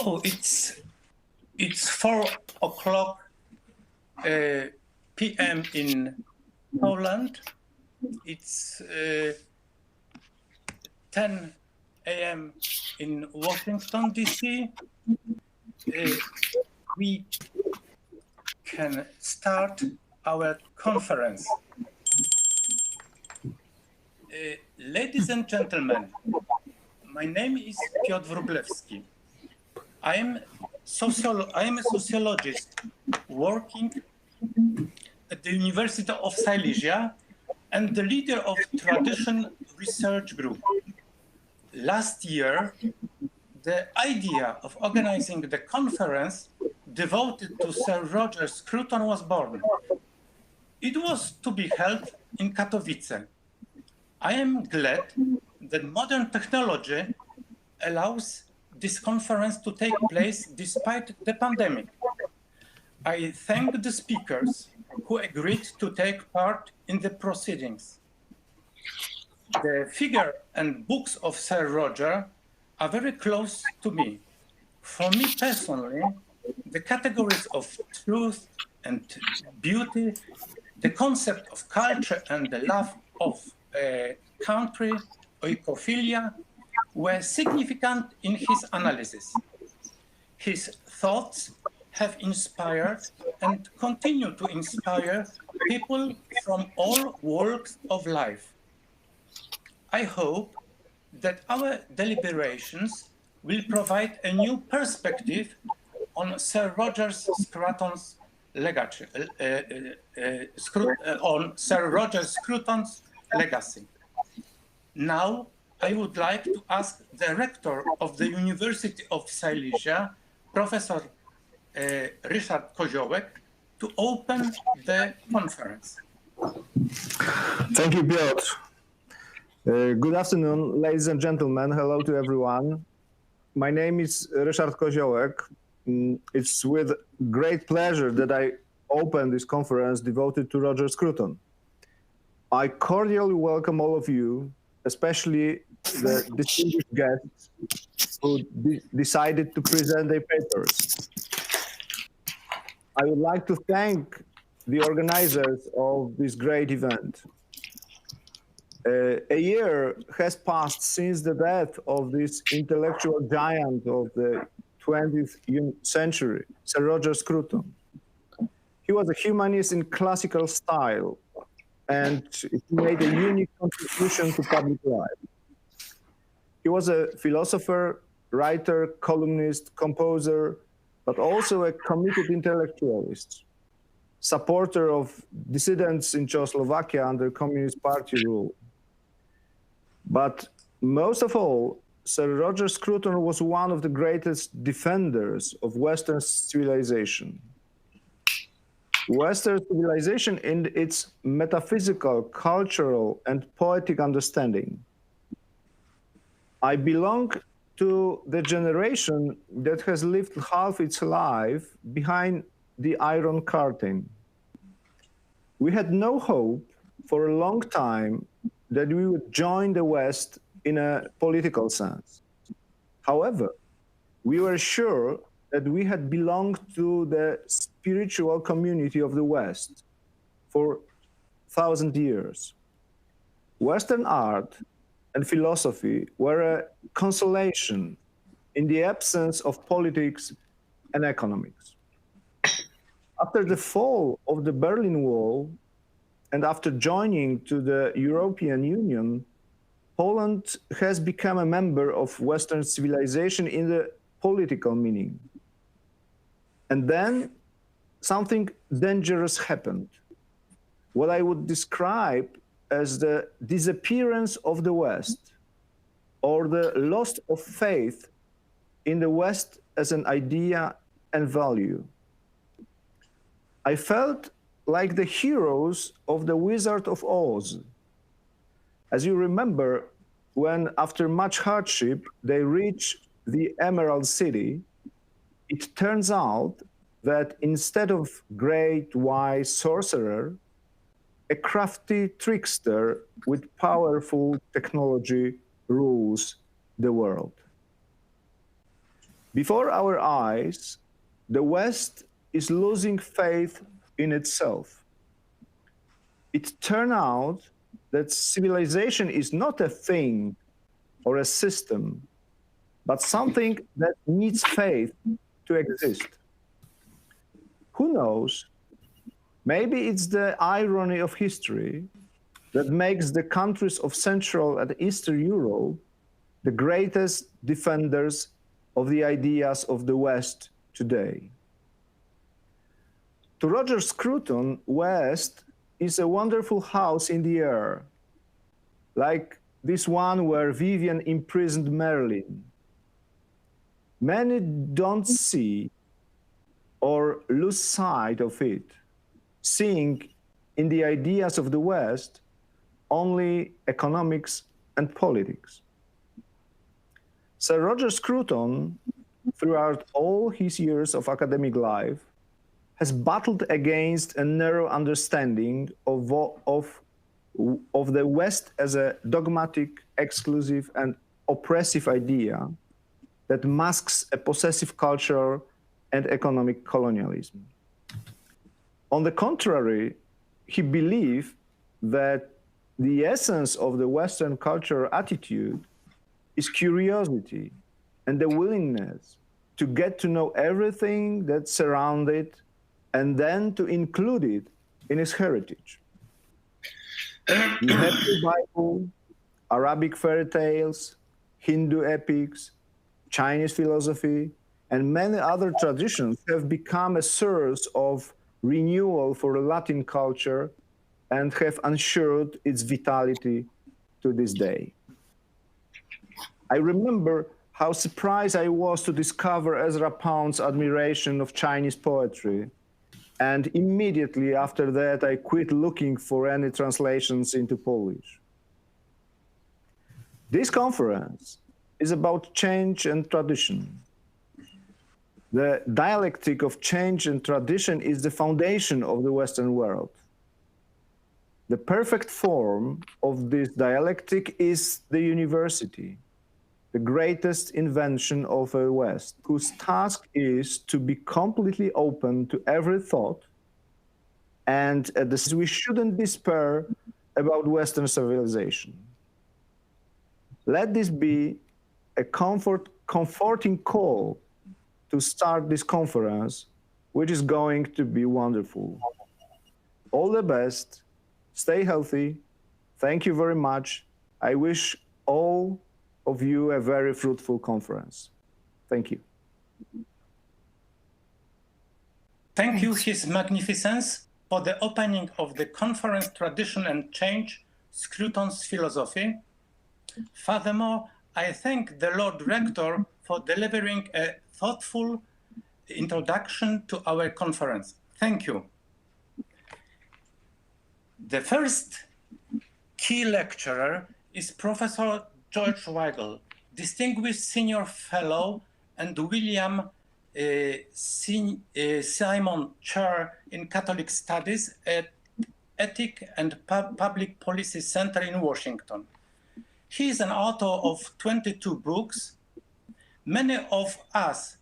Oh, it's 4 o'clock p.m. in Poland. It's 10 a.m. in Washington, D.C. We can start our conference. Ladies and gentlemen, my name is Piotr Wróblewski. I am a sociologist working at the University of Silesia and the leader of Tradition Research Group. Last year, the idea of organizing the conference devoted to Sir Rogera Scrutona was born. It was to be held in Katowice. I am glad that modern technology allows this conference to take place despite the pandemic. I thank the speakers who agreed to take part in the proceedings. The figure and books of Sir Roger are very close to me. For me personally, the categories of truth and beauty, the concept of culture and the love of a country, oikophilia, were significant in his analysis. His thoughts have inspired and continue to inspire people from all walks of life. I hope that our deliberations will provide a new perspective on Sir Rogera Scrutona's legacy. Now, I would like to ask the rector of the University of Silesia, Professor Ryszard Koziołek, to open the conference. Thank you, Piotr. Good afternoon, ladies and gentlemen. Hello to everyone. My name is Ryszard Koziołek. It's with great pleasure that I open this conference devoted to Rogera Scruton. I cordially welcome all of you, especially the distinguished guests who decided to present their papers. I would like to thank the organizers of this great event. A year has passed since the death of this intellectual giant of the 20th century, Sir Rogera Scruton. He was a humanist in classical style, and he made a unique contribution to public life. He was a philosopher, writer, columnist, composer, but also a committed intellectualist, supporter of dissidents in Czechoslovakia under Communist Party rule. But most of all, Sir Rogera Scruton was one of the greatest defenders of Western civilization. Western civilization in its metaphysical, cultural, and poetic understanding. I belong to the generation that has lived half its life behind the Iron Curtain. We had no hope for a long time that we would join the West in a political sense. However, we were sure that we had belonged to the spiritual community of the West for 1,000 years. Western art and philosophy were a consolation in the absence of politics and economics. After the fall of the Berlin Wall and after joining to the European Union, Poland has become a member of Western civilization in the political meaning. And then something dangerous happened. What I would describe as the disappearance of the West, or the loss of faith in the West as an idea and value. I felt like the heroes of the Wizard of Oz. As you remember, when after much hardship, they reach the Emerald City, it turns out that instead of great wise sorcerer, a crafty trickster with powerful technology rules the world. Before our eyes, the West is losing faith in itself. It turned out that civilization is not a thing or a system, but something that needs faith to exist. Who knows? Maybe it's the irony of history that makes the countries of Central and Eastern Europe the greatest defenders of the ideas of the West today. To Rogera Scrutona, West is a wonderful house in the air, like this one where Vivian imprisoned Merlin. Many don't see or lose sight of it, seeing in the ideas of the West only economics and politics. Sir Rogera Scrutona, throughout all his years of academic life, has battled against a narrow understanding of the West as a dogmatic, exclusive, and oppressive idea that masks a possessive culture and economic colonialism. On the contrary, he believed that the essence of the Western cultural attitude is curiosity and the willingness to get to know everything that surrounds it and then to include it in his heritage. The Hebrew Bible, Arabic fairy tales, Hindu epics, Chinese philosophy, and many other traditions have become a source of renewal for Latin culture and have ensured its vitality to this day. I remember how surprised I was to discover Ezra Pound's admiration of Chinese poetry, and immediately after that I quit looking for any translations into Polish. This conference is about change and tradition. The dialectic of change and tradition is the foundation of the Western world. The perfect form of this dialectic is the university, the greatest invention of the West, whose task is to be completely open to every thought, and we shouldn't despair about Western civilization. Let this be a comforting call to start this conference, which is going to be wonderful. All the best. Stay healthy. Thank you very much. I wish all of you a very fruitful conference. Thank you. Thank you, His Magnificence, for the opening of the conference Tradition and Change, Scrutona's Philosophy. Furthermore, I thank the Lord Rector for delivering a thoughtful introduction to our conference. Thank you. The first key lecturer is Professor George Weigel, Distinguished Senior Fellow and William Simon Chair in Catholic Studies at Ethic and Public Policy Center in Washington. He is an author of 22 books. Many of us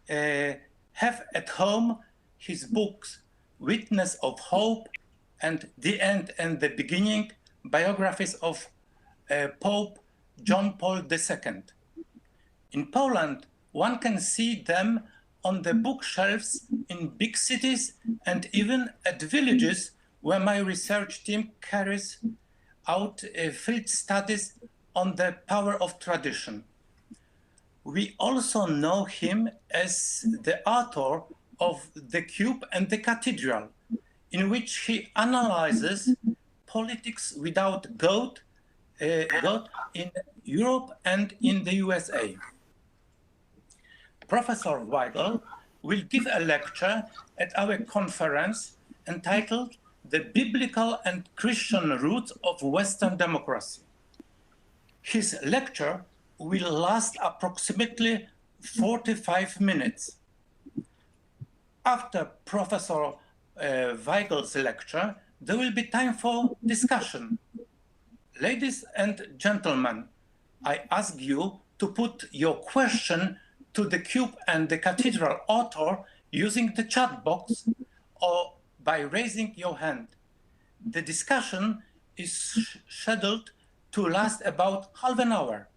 have at home his books, Witness of Hope and The End and the Beginning, biographies of Pope John Paul II. In Poland, one can see them on the bookshelves in big cities and even at villages where my research team carries out field studies on the power of tradition. We also know him as the author of The Cube and the Cathedral, in which he analyzes politics without God in Europe and in the USA. Professor Weigel will give a lecture at our conference entitled The Biblical and Christian Roots of Western Democracy. His lecture will last approximately 45 minutes. After Professor Weigel's lecture, there will be time for discussion. Ladies and gentlemen, I ask you to put your question to the Cube and the Cathedral author using the chat box or by raising your hand. The discussion is scheduled to last about half an hour.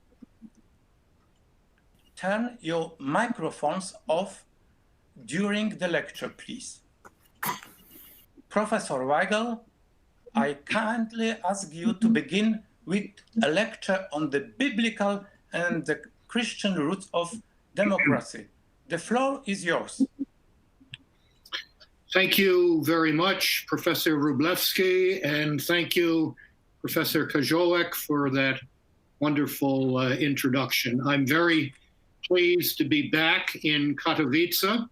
Turn your microphones off during the lecture, please. Professor Weigel, I kindly ask you to begin with a lecture on the biblical and the Christian roots of democracy. The floor is yours. Thank you very much, Professor Wróblewski, and thank you, Professor Koziołek, for that wonderful introduction. I'm very pleased to be back in Katowice,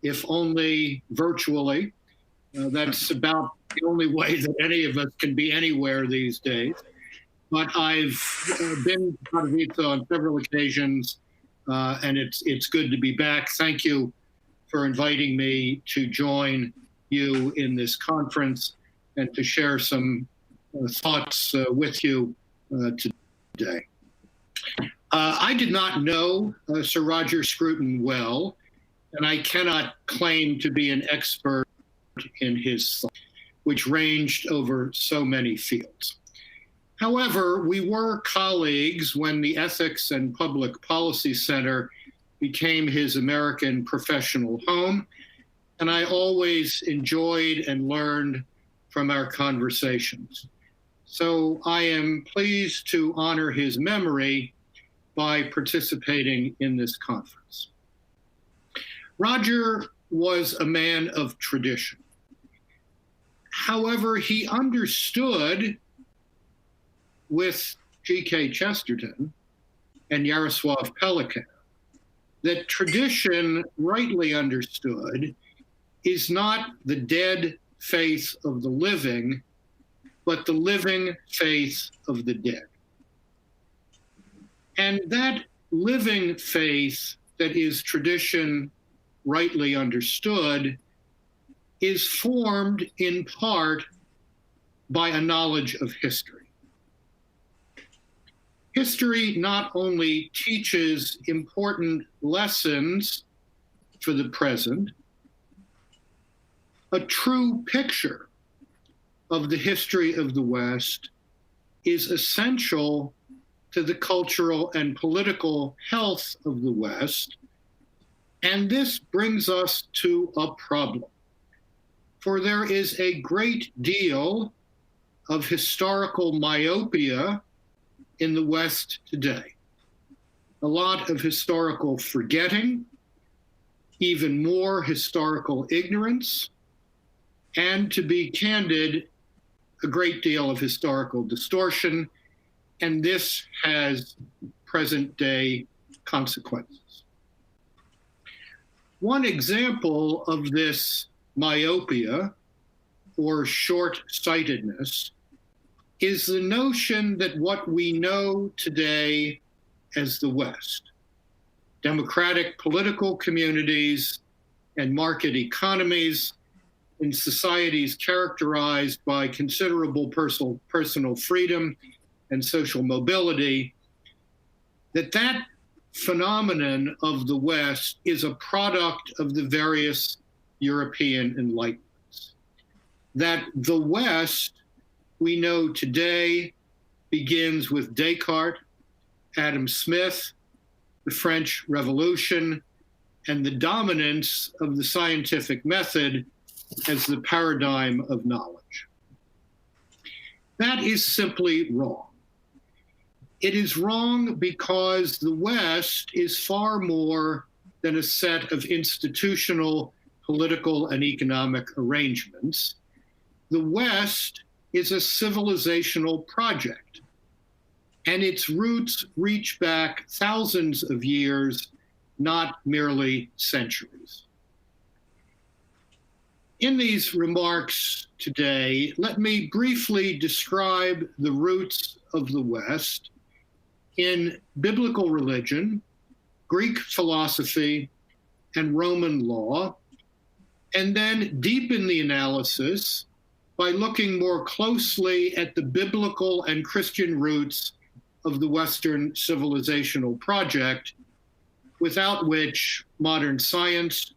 if only virtually. That's about the only way that any of us can be anywhere these days. But I've been to Katowice on several occasions, and it's good to be back. Thank you for inviting me to join you in this conference and to share some thoughts with you today. I did not know Sir Rogera Scrutona well, and I cannot claim to be an expert in his thought, which ranged over so many fields. However, we were colleagues when the Ethics and Public Policy Center became his American professional home, and I always enjoyed and learned from our conversations. So I am pleased to honor his memory by participating in this conference. Roger was a man of tradition. However, he understood, with G.K. Chesterton and Yaroslav Pelikan, that tradition, rightly understood, is not the dead faith of the living, but the living faith of the dead. And that living faith that is tradition, rightly understood, is formed in part by a knowledge of history. History not only teaches important lessons for the present, a true picture of the history of the West is essential to the cultural and political health of the West. And this brings us to a problem, for there is a great deal of historical myopia in the West today. A lot of historical forgetting, even more historical ignorance, and to be candid, a great deal of historical distortion, and this has present day consequences. One example of this myopia or short-sightedness is the notion that what we know today as the West, democratic political communities and market economies in societies characterized by considerable personal freedom and social mobility, that phenomenon of the West is a product of the various European enlightenments. That the West we know today begins with Descartes, Adam Smith, the French Revolution, and the dominance of the scientific method as the paradigm of knowledge. That is simply wrong. It is wrong because the West is far more than a set of institutional, political, and economic arrangements. The West is a civilizational project, and its roots reach back thousands of years, not merely centuries. In these remarks today, let me briefly describe the roots of the West in biblical religion, Greek philosophy, and Roman law, and then deepen the analysis by looking more closely at the biblical and Christian roots of the Western civilizational project, without which modern science,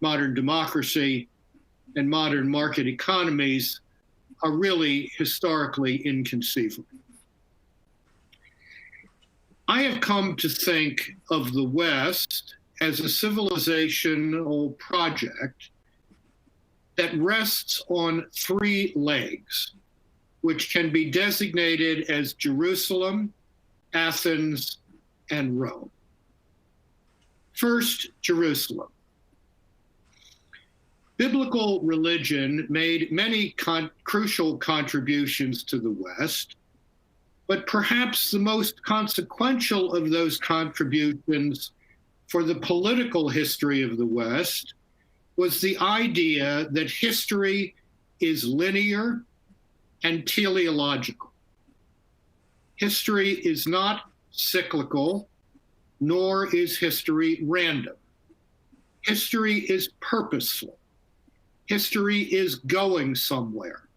modern democracy, and modern market economies are really historically inconceivable. I have come to think of the West as a civilizational project that rests on three legs, which can be designated as Jerusalem, Athens, and Rome. First, Jerusalem. Biblical religion made many crucial contributions to the West, but perhaps the most consequential of those contributions for the political history of the West was the idea that history is linear and teleological. History is not cyclical, nor is history random. History is purposeful. History is going somewhere.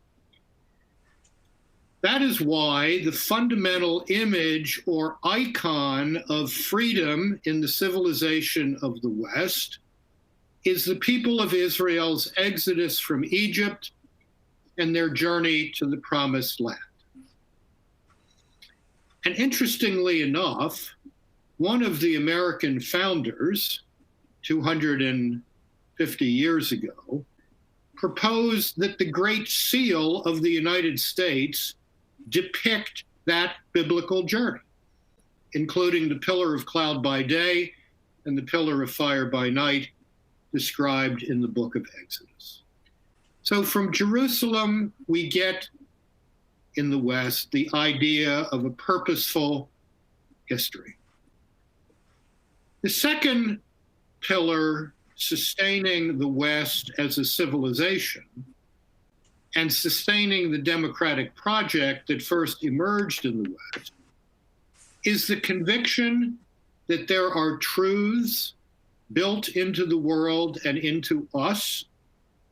That is why the fundamental image or icon of freedom in the civilization of the West is the people of Israel's exodus from Egypt and their journey to the Promised Land. And interestingly enough, one of the American founders, 250 years ago, proposed that the Great Seal of the United States depict that biblical journey, including the pillar of cloud by day and the pillar of fire by night described in the book of Exodus. So from Jerusalem, we get in the West the idea of a purposeful history. The second pillar sustaining the West as a civilization and sustaining the democratic project that first emerged in the West is the conviction that there are truths built into the world and into us,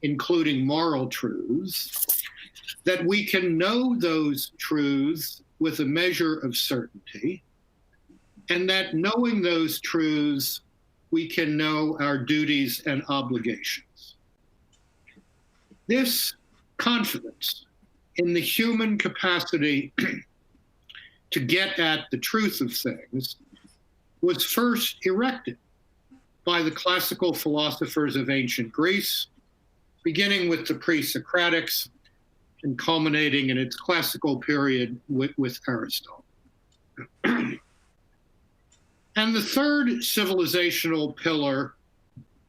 including moral truths, that we can know those truths with a measure of certainty, and that knowing those truths, we can know our duties and obligations. This confidence in the human capacity to get at the truth of things was first erected by the classical philosophers of ancient Greece, beginning with the pre-Socratics and culminating in its classical period with Aristotle. And the third civilizational pillar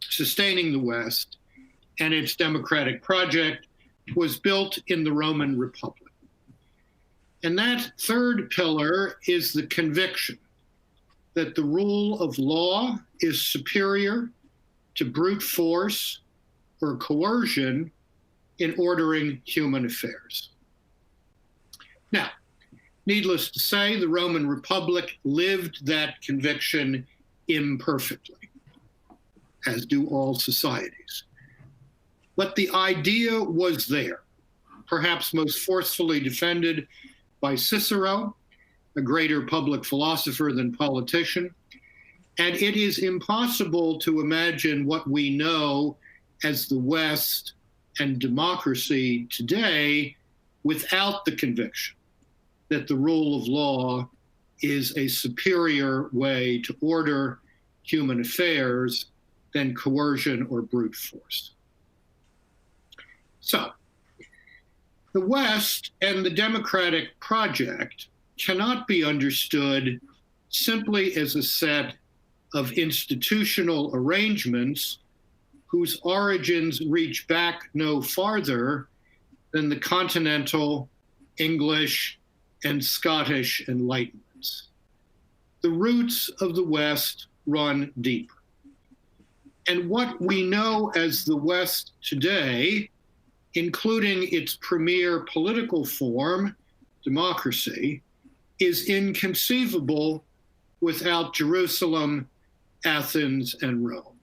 sustaining the West and its democratic project was built in the Roman Republic. And that third pillar is the conviction that the rule of law is superior to brute force or coercion in ordering human affairs. Now, needless to say, the Roman Republic lived that conviction imperfectly, as do all societies. But the idea was there, perhaps most forcefully defended by Cicero, a greater public philosopher than politician. And it is impossible to imagine what we know as the West and democracy today without the conviction that the rule of law is a superior way to order human affairs than coercion or brute force. So, the West and the democratic project cannot be understood simply as a set of institutional arrangements whose origins reach back no farther than the continental, English, and Scottish Enlightenments. The roots of the West run deeper. And what we know as the West today, including its premier political form, democracy, is inconceivable without Jerusalem, Athens, and Rome.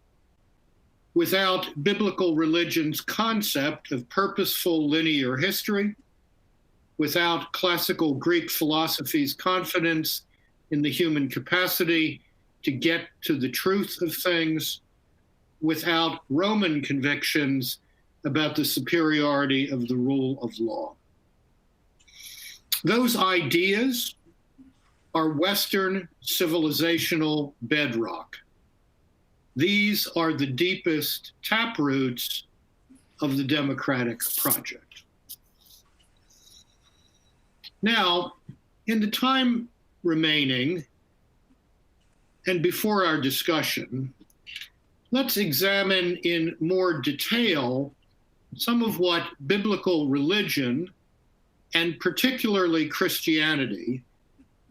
Without biblical religion's concept of purposeful linear history, without classical Greek philosophy's confidence in the human capacity to get to the truth of things without Roman convictions about the superiority of the rule of law. Those ideas are Western civilizational bedrock. These are the deepest taproots of the democratic project. Now, in the time remaining, and before our discussion, let's examine in more detail some of what biblical religion, and particularly Christianity,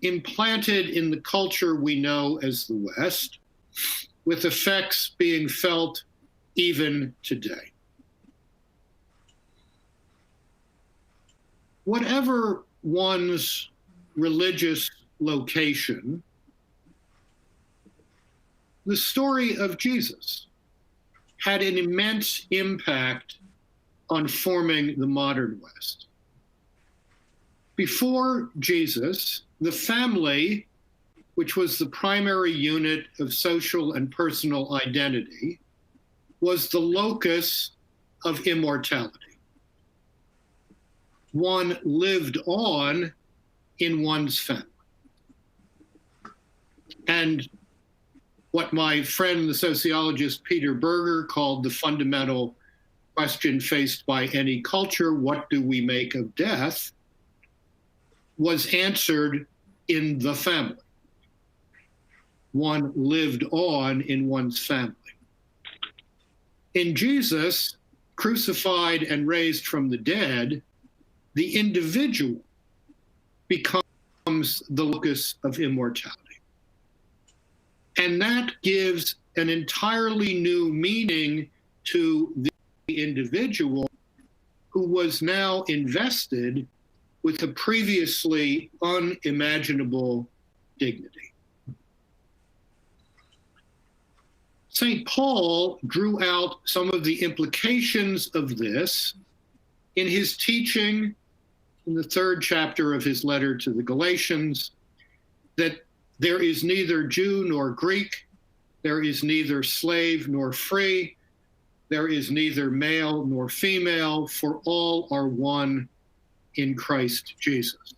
implanted in the culture we know as the West, with effects being felt even today. Whatever one's religious location, the story of Jesus had an immense impact on forming the modern West. Before Jesus, the family, which was the primary unit of social and personal identity, was the locus of immortality. One lived on in one's family. And what my friend, the sociologist Peter Berger, called the fundamental question faced by any culture, what do we make of death, was answered in the family. One lived on in one's family. In Jesus, crucified and raised from the dead, the individual becomes the locus of immortality. And that gives an entirely new meaning to the individual who was now invested with a previously unimaginable dignity. St. Paul drew out some of the implications of this in his teaching in the 3rd chapter of his letter to the Galatians, that there is neither Jew nor Greek, there is neither slave nor free, there is neither male nor female, for all are one in Christ Jesus.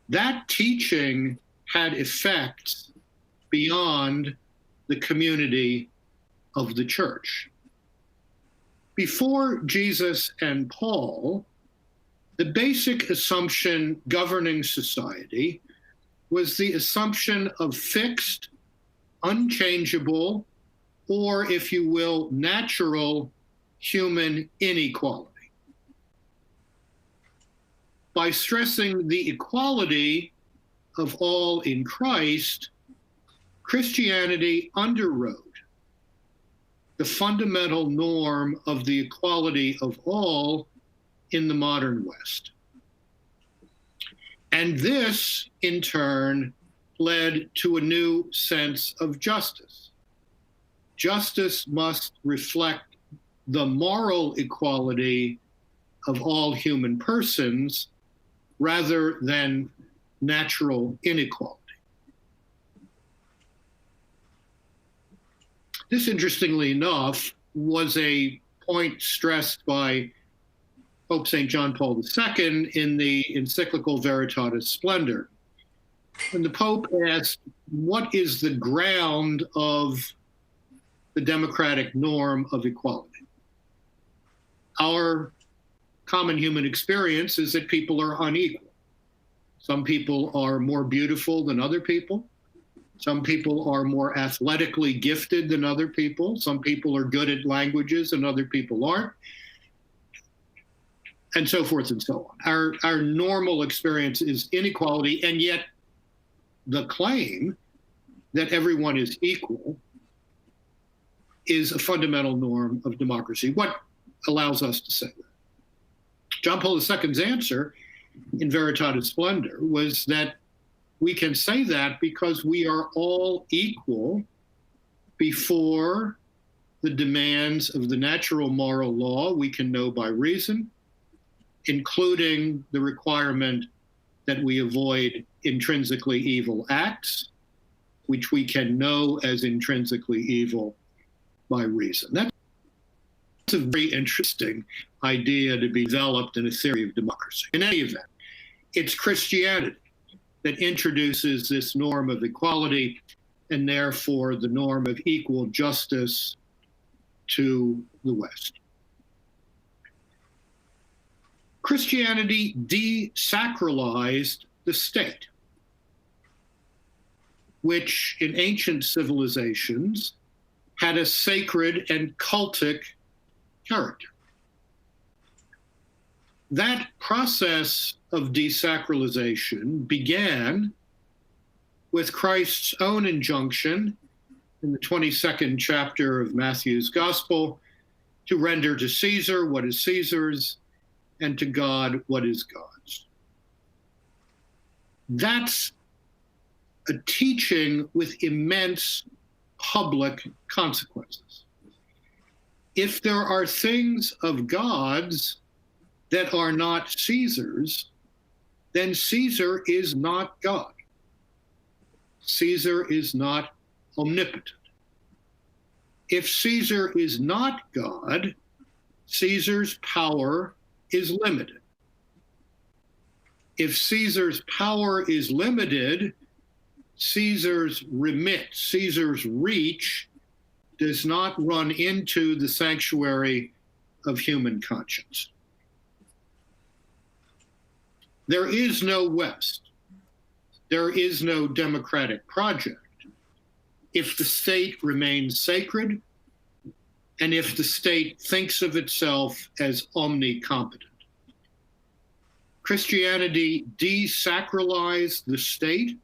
That teaching had effects beyond the community of the church. Before Jesus and Paul, the basic assumption governing society was the assumption of fixed, unchangeable, or, if you will, natural human inequality. By stressing the equality of all in Christ, Christianity underwrote the fundamental norm of the equality of all in the modern West. And this, in turn, led to a new sense of justice. Justice must reflect the moral equality of all human persons rather than natural inequality. This, interestingly enough, was a point stressed by Pope St. John Paul II in the encyclical Veritatis Splendor. When the Pope asked, what is the ground of the democratic norm of equality? Our common human experience is that people are unequal. Some people are more beautiful than other people. Some people are more athletically gifted than other people. Some people are good at languages and other people aren't. And so forth and so on. Our normal experience is inequality, and yet the claim that everyone is equal is a fundamental norm of democracy. What allows us to say that? John Paul II's answer in Veritatis Splendor was that we can say that because we are all equal before the demands of the natural moral law we can know by reason, including the requirement that we avoid intrinsically evil acts, which we can know as intrinsically evil by reason. That's a very interesting idea to be developed in a theory of democracy. In any event, it's Christianity that introduces this norm of equality and therefore the norm of equal justice to the West. Christianity desacralized the state, which in ancient civilizations had a sacred and cultic character. That process of desacralization began with Christ's own injunction in the 22nd chapter of Matthew's Gospel to render to Caesar what is Caesar's and to God what is God's. That's a teaching with immense public consequences. If there are things of God's that are not Caesar's, then Caesar is not God. Caesar is not omnipotent. If Caesar is not God, Caesar's power is limited. If Caesar's power is limited, Caesar's remit, Caesar's reach does not run into the sanctuary of human conscience. There is no West. There is no democratic project if the state remains sacred and if the state thinks of itself as omnicompetent. Christianity desacralized the state,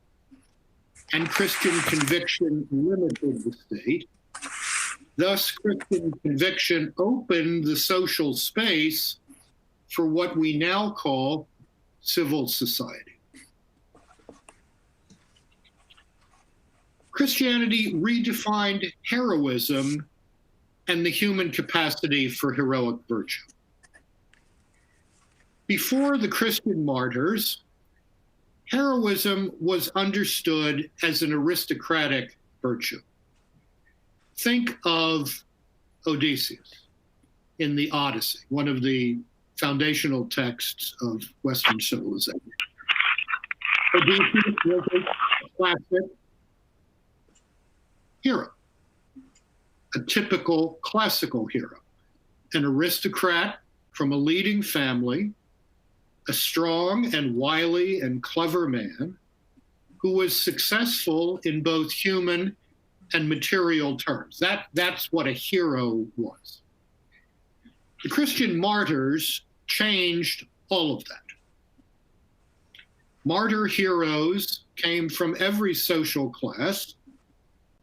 and Christian conviction limited the state. Thus, Christian conviction opened the social space for what we now call civil society. Christianity redefined heroism and the human capacity for heroic virtue. Before the Christian martyrs, heroism was understood as an aristocratic virtue. Think of Odysseus in the Odyssey, one of the foundational texts of Western civilization. Odysseus was a classic hero, a typical classical hero, an aristocrat from a leading family, a strong and wily and clever man who was successful in both human and material terms. That's what a hero was. The Christian martyrs changed all of that. Martyr heroes came from every social class,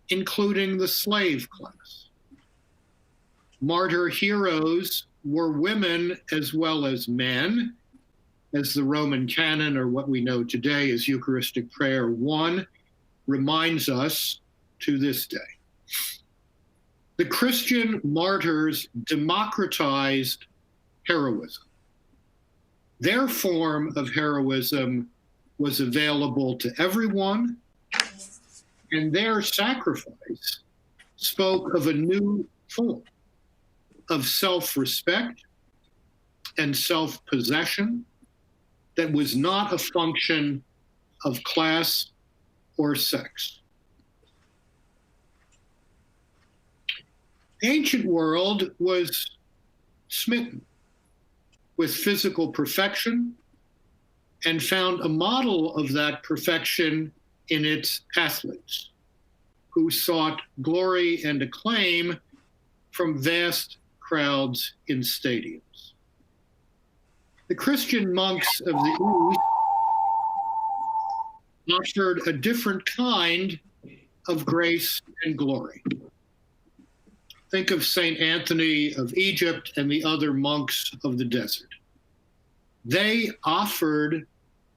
including the slave class. Martyr heroes were women as well as men, as the Roman canon, or what we know today as Eucharistic Prayer 1, reminds us to this day. The Christian martyrs democratized heroism. Their form of heroism was available to everyone, and their sacrifice spoke of a new form of self-respect and self-possession that was not a function of class or sex. The ancient world was smitten with physical perfection and found a model of that perfection in its athletes, who sought glory and acclaim from vast crowds in stadiums. The Christian monks of the East offered a different kind of grace and glory. Think of St. Anthony of Egypt and the other monks of the desert. They offered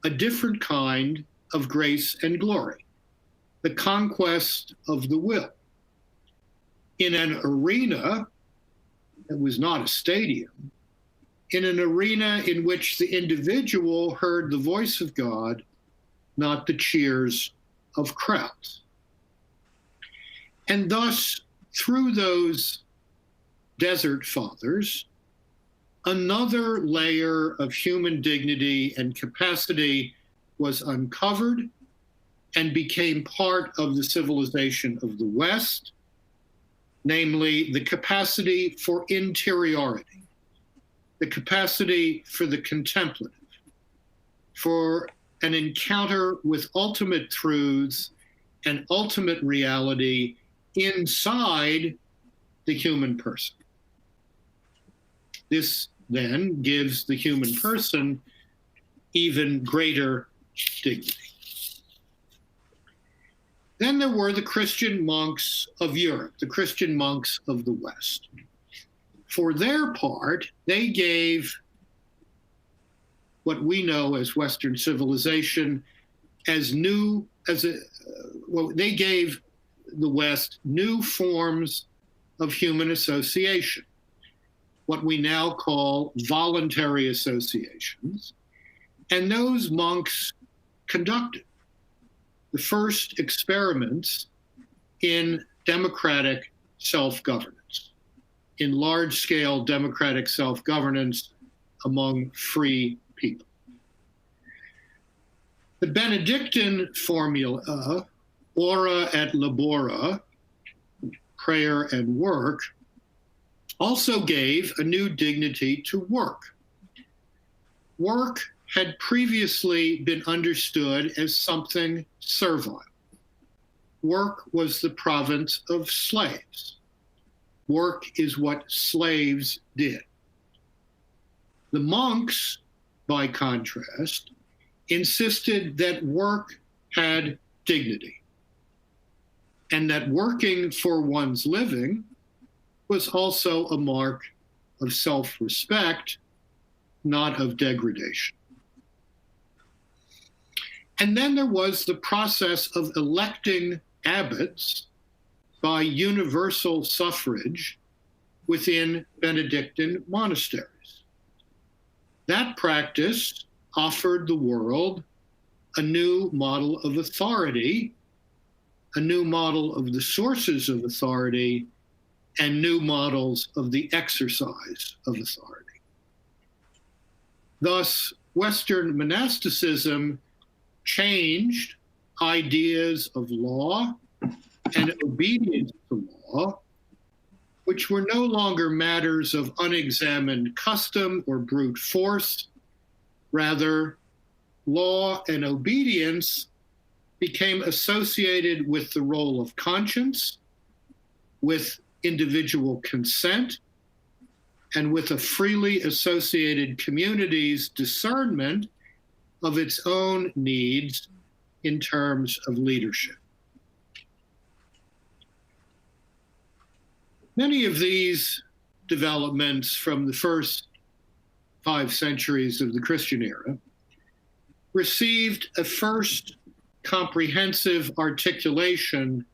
a different kind of grace and glory, the conquest of the will. In an arena that was not a stadium, in an arena in which the individual heard the voice of God, not the cheers of crowds. And thus, through those desert fathers, another layer of human dignity and capacity was uncovered and became part of the civilization of the West, namely the capacity for interiority, the capacity for the contemplative, for an encounter with ultimate truths and ultimate reality inside the human person. This then gives the human person even greater dignity. Then there were the Christian monks of Europe, the Christian monks of the West. For their part, they gave what we know as Western civilization they gave the West new forms of human association, what we now call voluntary associations. And those monks conducted the first experiments in democratic self-governance, in large-scale democratic self-governance among free people. The Benedictine formula, ora et labora, prayer and work, also gave a new dignity to work. Work had previously been understood as something servile. Work was the province of slaves. Work is what slaves did. The monks, by contrast, insisted that work had dignity, and that working for one's living was also a mark of self-respect, not of degradation. And then there was the process of electing abbots by universal suffrage within Benedictine monasteries. That practice offered the world a new model of authority, a new model of the sources of authority, and new models of the exercise of authority. Thus, Western monasticism changed ideas of law and obedience to law, which were no longer matters of unexamined custom or brute force. Rather, law and obedience became associated with the role of conscience, with individual consent, and with a freely associated community's discernment of its own needs in terms of leadership. Many of these developments from the first 5 centuries of the Christian era received a first comprehensive articulation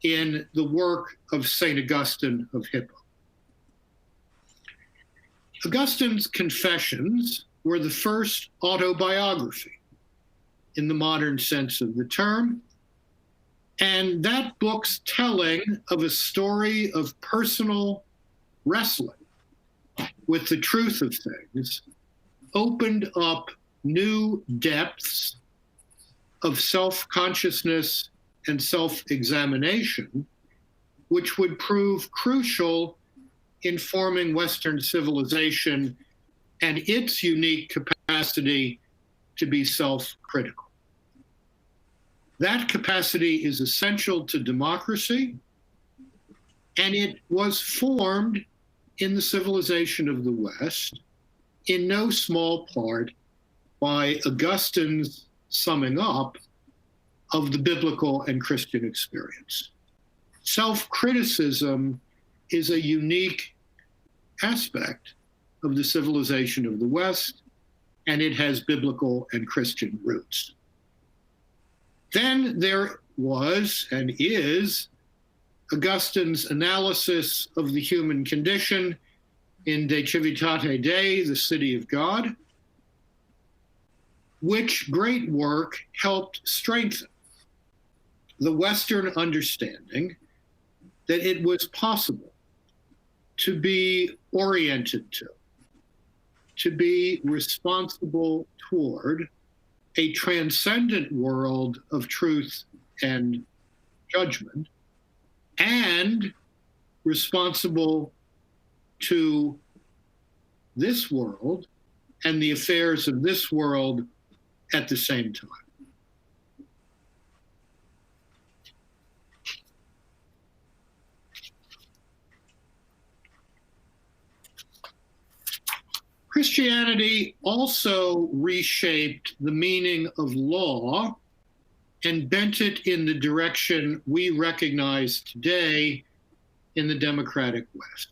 in the work of St. Augustine of Hippo. Augustine's Confessions were the first autobiography in the modern sense of the term, and that book's telling of a story of personal wrestling with the truth of things opened up new depths of self-consciousness and self-examination, which would prove crucial in forming Western civilization and its unique capacity to be self-critical. That capacity is essential to democracy, and it was formed in the civilization of the West in no small part by Augustine's summing up of the biblical and Christian experience. Self-criticism is a unique aspect of the civilization of the West, and it has biblical and Christian roots. Then there was and is Augustine's analysis of the human condition in De Civitate Dei, the City of God, which great work helped strengthen the Western understanding that it was possible to be oriented to be responsible toward a transcendent world of truth and judgment, and responsible to this world and the affairs of this world at the same time. Christianity also reshaped the meaning of law and bent it in the direction we recognize today in the democratic West.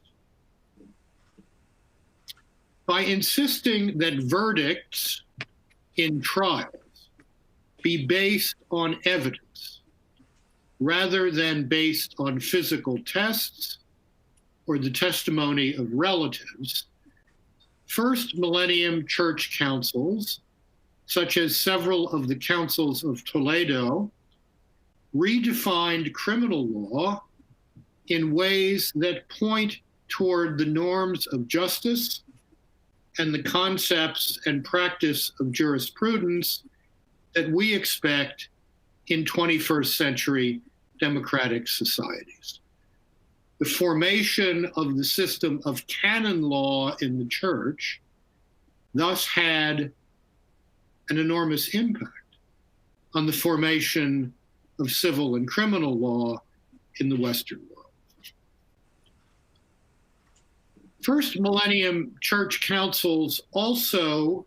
By insisting that verdicts in trials be based on evidence rather than based on physical tests or the testimony of relatives, first millennium church councils, such as several of the councils of Toledo, redefined criminal law in ways that point toward the norms of justice and the concepts and practice of jurisprudence that we expect in 21st century democratic societies. The formation of the system of canon law in the church thus had an enormous impact on the formation of civil and criminal law in the Western world. First millennium church councils also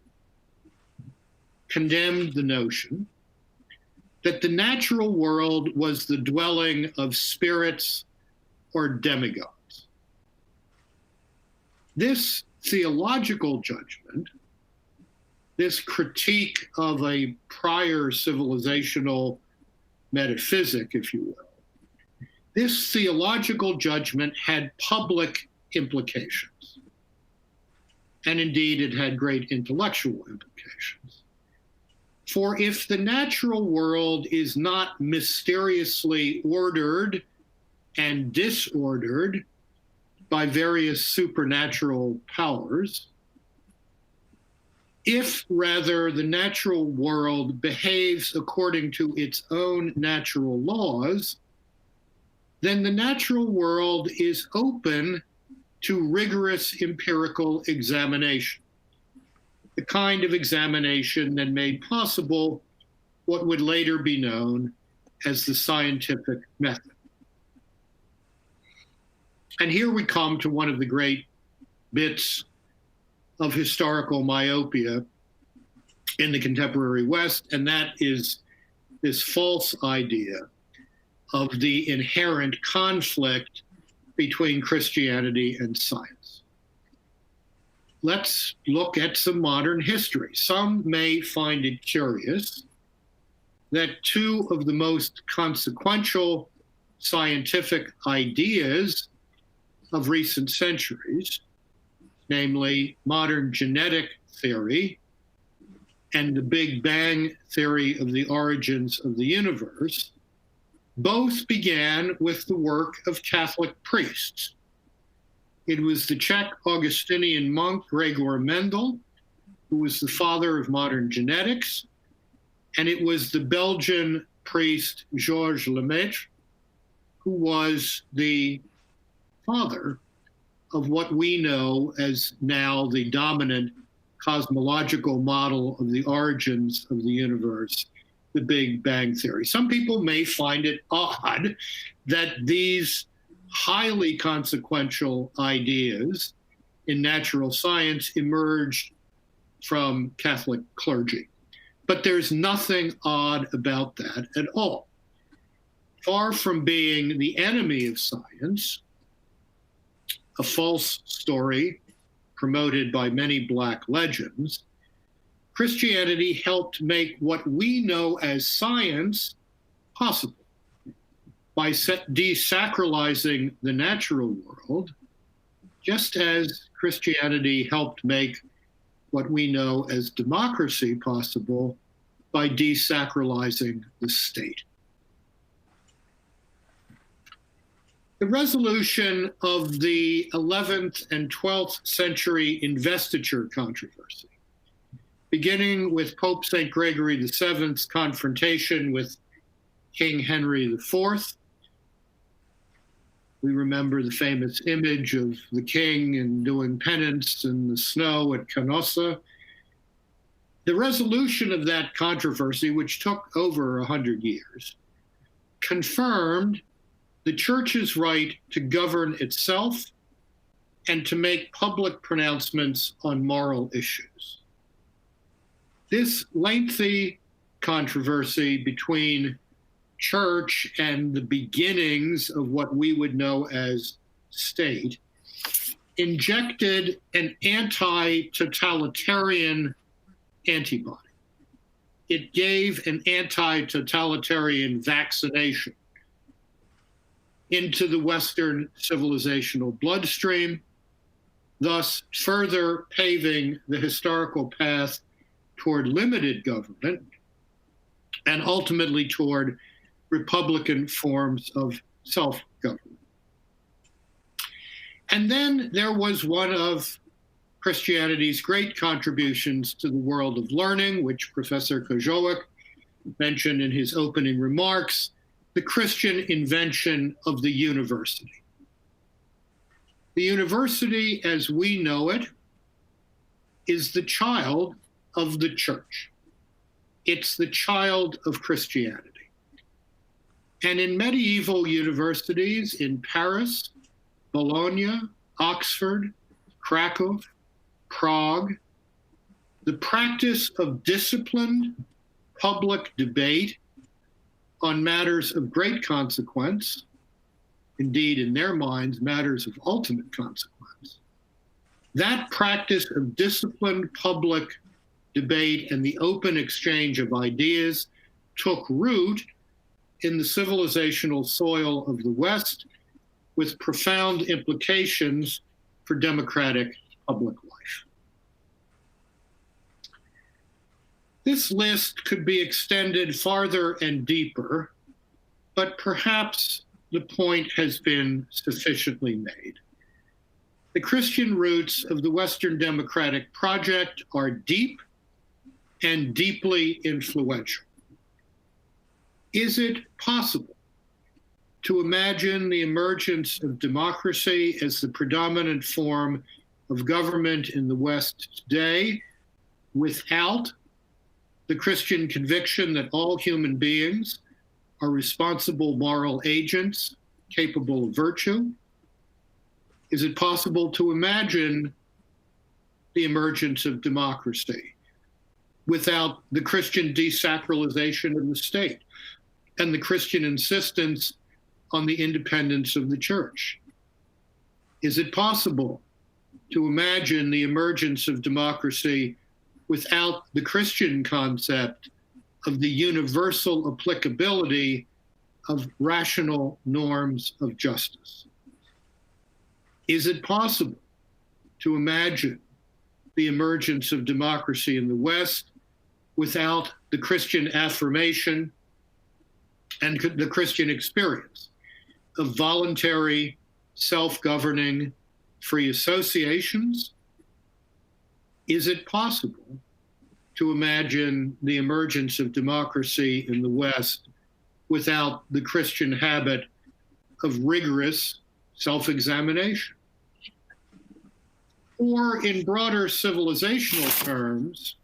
condemned the notion that the natural world was the dwelling of spirits or demigods. This theological judgment, this critique of a prior civilizational metaphysic, if you will, this theological judgment had public implications. And indeed, it had great intellectual implications. For if the natural world is not mysteriously ordered and disordered by various supernatural powers, if rather the natural world behaves according to its own natural laws, then the natural world is open to rigorous empirical examination, the kind of examination that made possible what would later be known as the scientific method. And here we come to one of the great bits of historical myopia in the contemporary West, and that is this false idea of the inherent conflict between Christianity and science. Let's look at some modern history. Some may find it curious that two of the most consequential scientific ideas of recent centuries, namely modern genetic theory and the Big Bang theory of the origins of the universe, both began with the work of Catholic priests. It was the Czech Augustinian monk Gregor Mendel, who was the father of modern genetics, and it was the Belgian priest Georges Lemaitre, who was the father of what we know as now the dominant cosmological model of the origins of the universe, the Big Bang theory. Some people may find it odd that these highly consequential ideas in natural science emerged from Catholic clergy. But there's nothing odd about that at all. Far from being the enemy of science, a false story promoted by many Black legends, Christianity helped make what we know as science possible by desacralizing the natural world, just as Christianity helped make what we know as democracy possible by desacralizing the state. The resolution of the 11th and 12th century investiture controversy, beginning with Pope St. Gregory VII's confrontation with King Henry IV. We remember the famous image of the king and doing penance in the snow at Canossa. The resolution of that controversy, which took over 100 years, confirmed the church's right to govern itself and to make public pronouncements on moral issues. This lengthy controversy between church and the beginnings of what we would know as state injected an anti-totalitarian antibody. It gave an anti-totalitarian vaccination into the Western civilizational bloodstream, thus further paving the historical path toward limited government and ultimately toward republican forms of self-government. And then there was one of Christianity's great contributions to the world of learning, which Professor Koziołek mentioned in his opening remarks, the Christian invention of the university. The university, as we know it, is the child of the church. It's the child of Christianity. And in medieval universities in Paris, Bologna, Oxford, Krakow, Prague, the practice of disciplined public debate on matters of great consequence, indeed in their minds, matters of ultimate consequence, that practice of disciplined public debate and the open exchange of ideas took root in the civilizational soil of the West with profound implications for democratic public life. This list could be extended farther and deeper, but perhaps the point has been sufficiently made. The Christian roots of the Western democratic project are deep and deeply influential. Is it possible to imagine the emergence of democracy as the predominant form of government in the West today without the Christian conviction that all human beings are responsible moral agents capable of virtue? Is it possible to imagine the emergence of democracy without the Christian desacralization of the state and the Christian insistence on the independence of the church? Is it possible to imagine the emergence of democracy without the Christian concept of the universal applicability of rational norms of justice? Is it possible to imagine the emergence of democracy in the West without the Christian affirmation and the Christian experience of voluntary, self-governing, free associations? Is it possible to imagine the emergence of democracy in the West without the Christian habit of rigorous self-examination? Or in broader civilizational terms,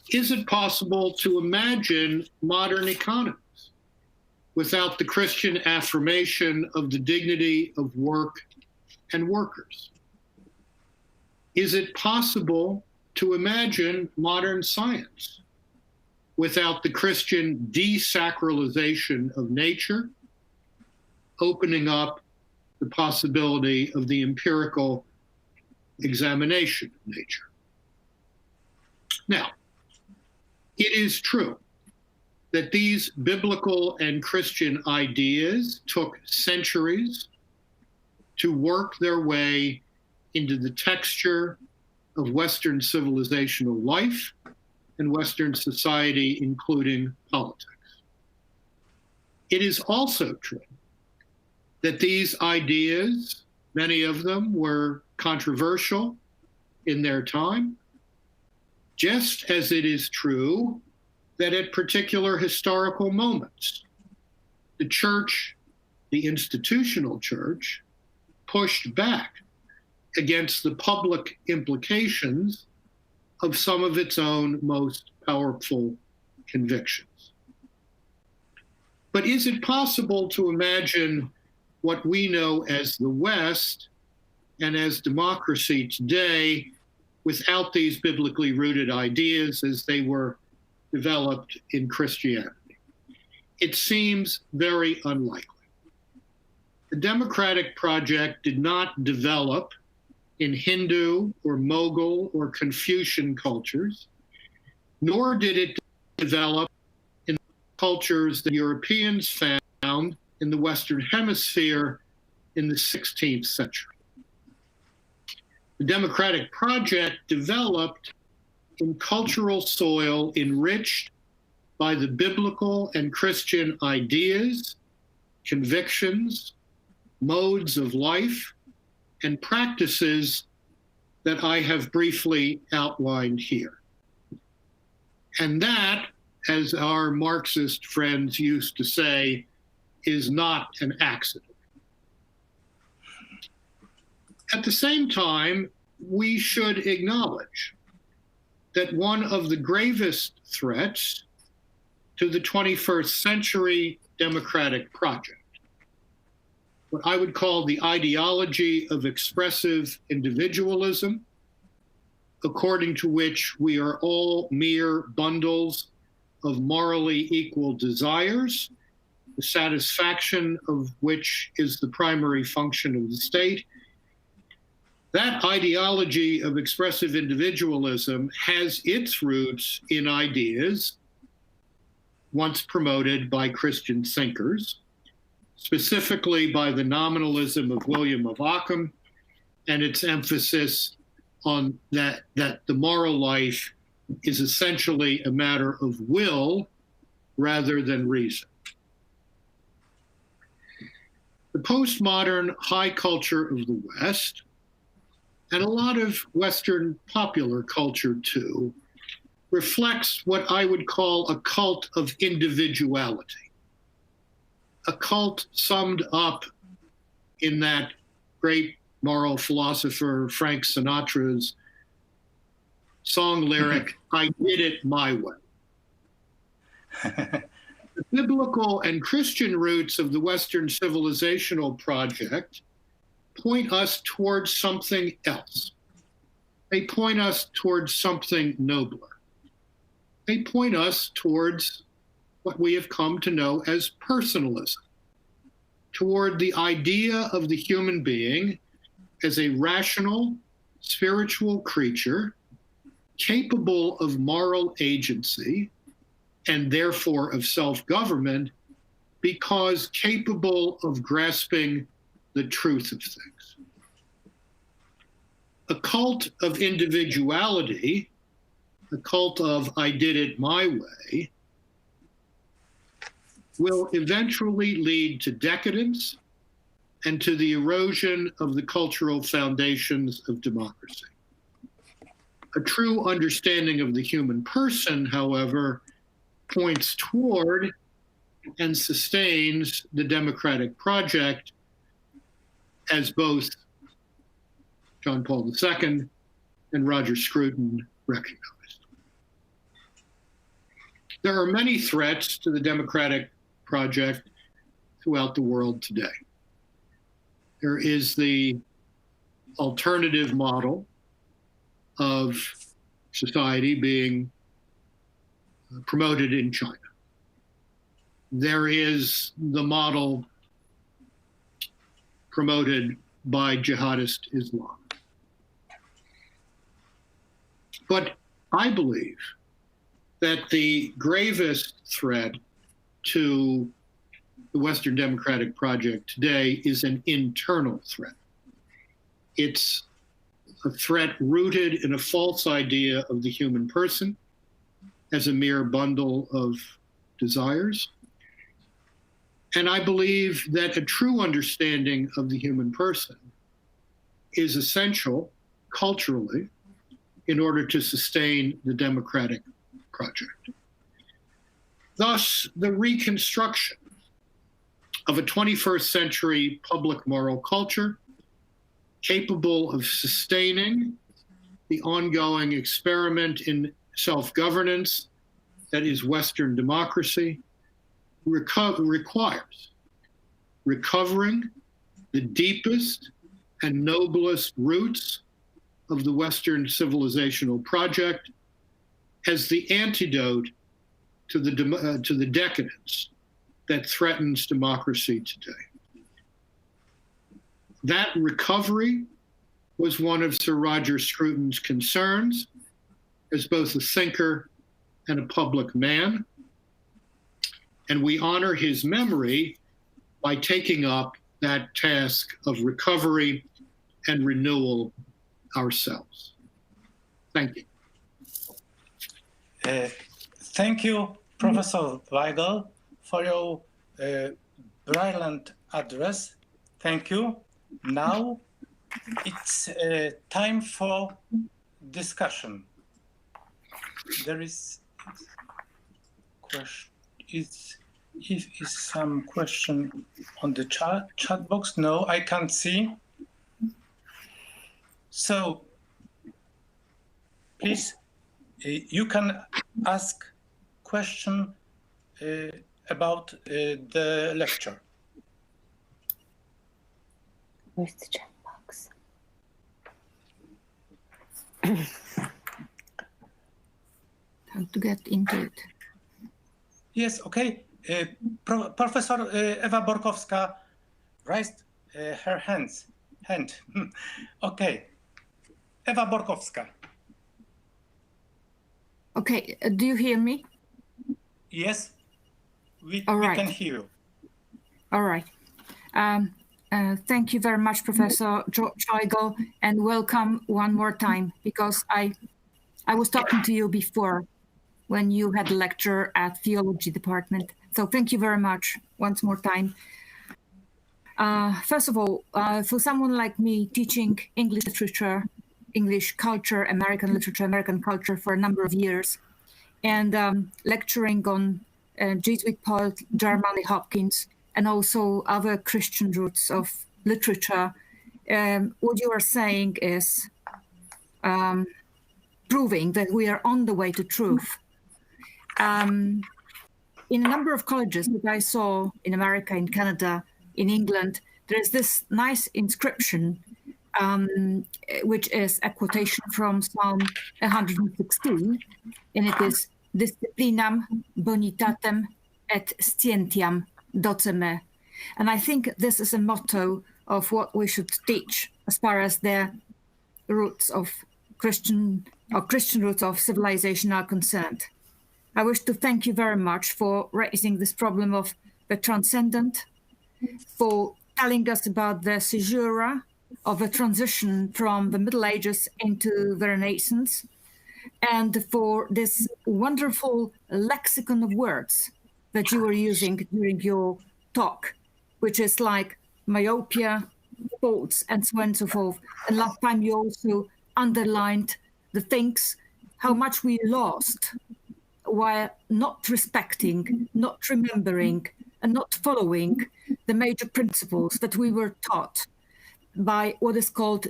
is it possible to imagine modern economies without the Christian affirmation of the dignity of work and workers? Is it possible to imagine modern science without the Christian desacralization of nature, opening up the possibility of the empirical examination of nature? Now, it is true that these biblical and Christian ideas took centuries to work their way into the texture of Western civilizational life and Western society, including politics. It is also true that these ideas, many of them were controversial in their time, just as it is true that at particular historical moments, the church, the institutional church, pushed back against the public implications of some of its own most powerful convictions. But is it possible to imagine what we know as the West and as democracy today without these biblically rooted ideas as they were developed in Christianity? It seems very unlikely. The democratic project did not develop in Hindu or Mughal or Confucian cultures, nor did it develop in cultures that Europeans found in the Western Hemisphere in the 16th century. The democratic project developed in cultural soil enriched by the biblical and Christian ideas, convictions, modes of life, and practices that I have briefly outlined here. And that, as our Marxist friends used to say, is not an accident. At the same time, we should acknowledge that one of the gravest threats to the 21st century democratic project, what I would call the ideology of expressive individualism, according to which we are all mere bundles of morally equal desires, the satisfaction of which is the primary function of the state. That ideology of expressive individualism has its roots in ideas once promoted by Christian thinkers, specifically by the nominalism of William of Ockham and its emphasis on that the moral life is essentially a matter of will rather than reason. The postmodern high culture of the West, and a lot of Western popular culture too, reflects what I would call a cult of individuality. A cult summed up in that great moral philosopher Frank Sinatra's song lyric, "I did it my way." The biblical and Christian roots of the Western civilizational project point us towards something else. They point us towards something nobler. They point us towards what we have come to know as personalism, toward the idea of the human being as a rational, spiritual creature capable of moral agency and therefore of self-government, because capable of grasping the truth of things. A cult of individuality, a cult of "I did it my way," will eventually lead to decadence and to the erosion of the cultural foundations of democracy. A true understanding of the human person, however, points toward and sustains the democratic project, as both John Paul II and Rogera Scrutona recognized. There are many threats to the democratic project throughout the world today. There is the alternative model of society being promoted in China. There is the model promoted by jihadist Islam. But I believe that the gravest threat to the Western democratic project today is an internal threat. It's a threat rooted in a false idea of the human person as a mere bundle of desires. And I believe that a true understanding of the human person is essential culturally in order to sustain the democratic project. Thus, the reconstruction of a 21st century public moral culture capable of sustaining the ongoing experiment in self-governance that is Western democracy requires recovering the deepest and noblest roots of the Western civilizational project as the antidote to the decadence that threatens democracy today. That recovery was one of Sir Rogera Scruton's concerns as both a thinker and a public man. And we honor his memory by taking up that task of recovery and renewal ourselves. Thank you. Thank you, Professor Weigel, for your brilliant address. Thank you. Now it's time for discussion. There is question. Is some question on the chat box? No, I can't see. So please, you can ask question about the lecture. Where's the chat box? How to get into it? Yes, okay. Professor Ewa Borkowska raised her hand. Okay. Ewa Borkowska. Okay, do you hear me? Yes, we can hear you. All right. Thank you very much, Professor Weigel, and welcome one more time, because I was talking to you before when you had a lecture at theology department. So thank you very much once more time. First of all, for someone like me teaching English literature, English culture, American literature, American culture for a number of years, and lecturing on Jesuit poet Jeremiah Hopkins, and also other Christian roots of literature, what you are saying is proving that we are on the way to truth. In a number of colleges that I saw in America, in Canada, in England, there is this nice inscription, which is a quotation from Psalm 116, and it is Disciplinam bonitatem et scientiam doceme. And I think this is a motto of what we should teach as far as the roots of Christian roots of civilization are concerned. I wish to thank you very much for raising this problem of the transcendent, for telling us about the caesura of a transition from the Middle Ages into the Renaissance, and for this wonderful lexicon of words that you were using during your talk, which is like myopia, faults, and so on and so forth. And last time you also underlined the things, how much we lost while not respecting, not remembering, and not following the major principles that we were taught by what is called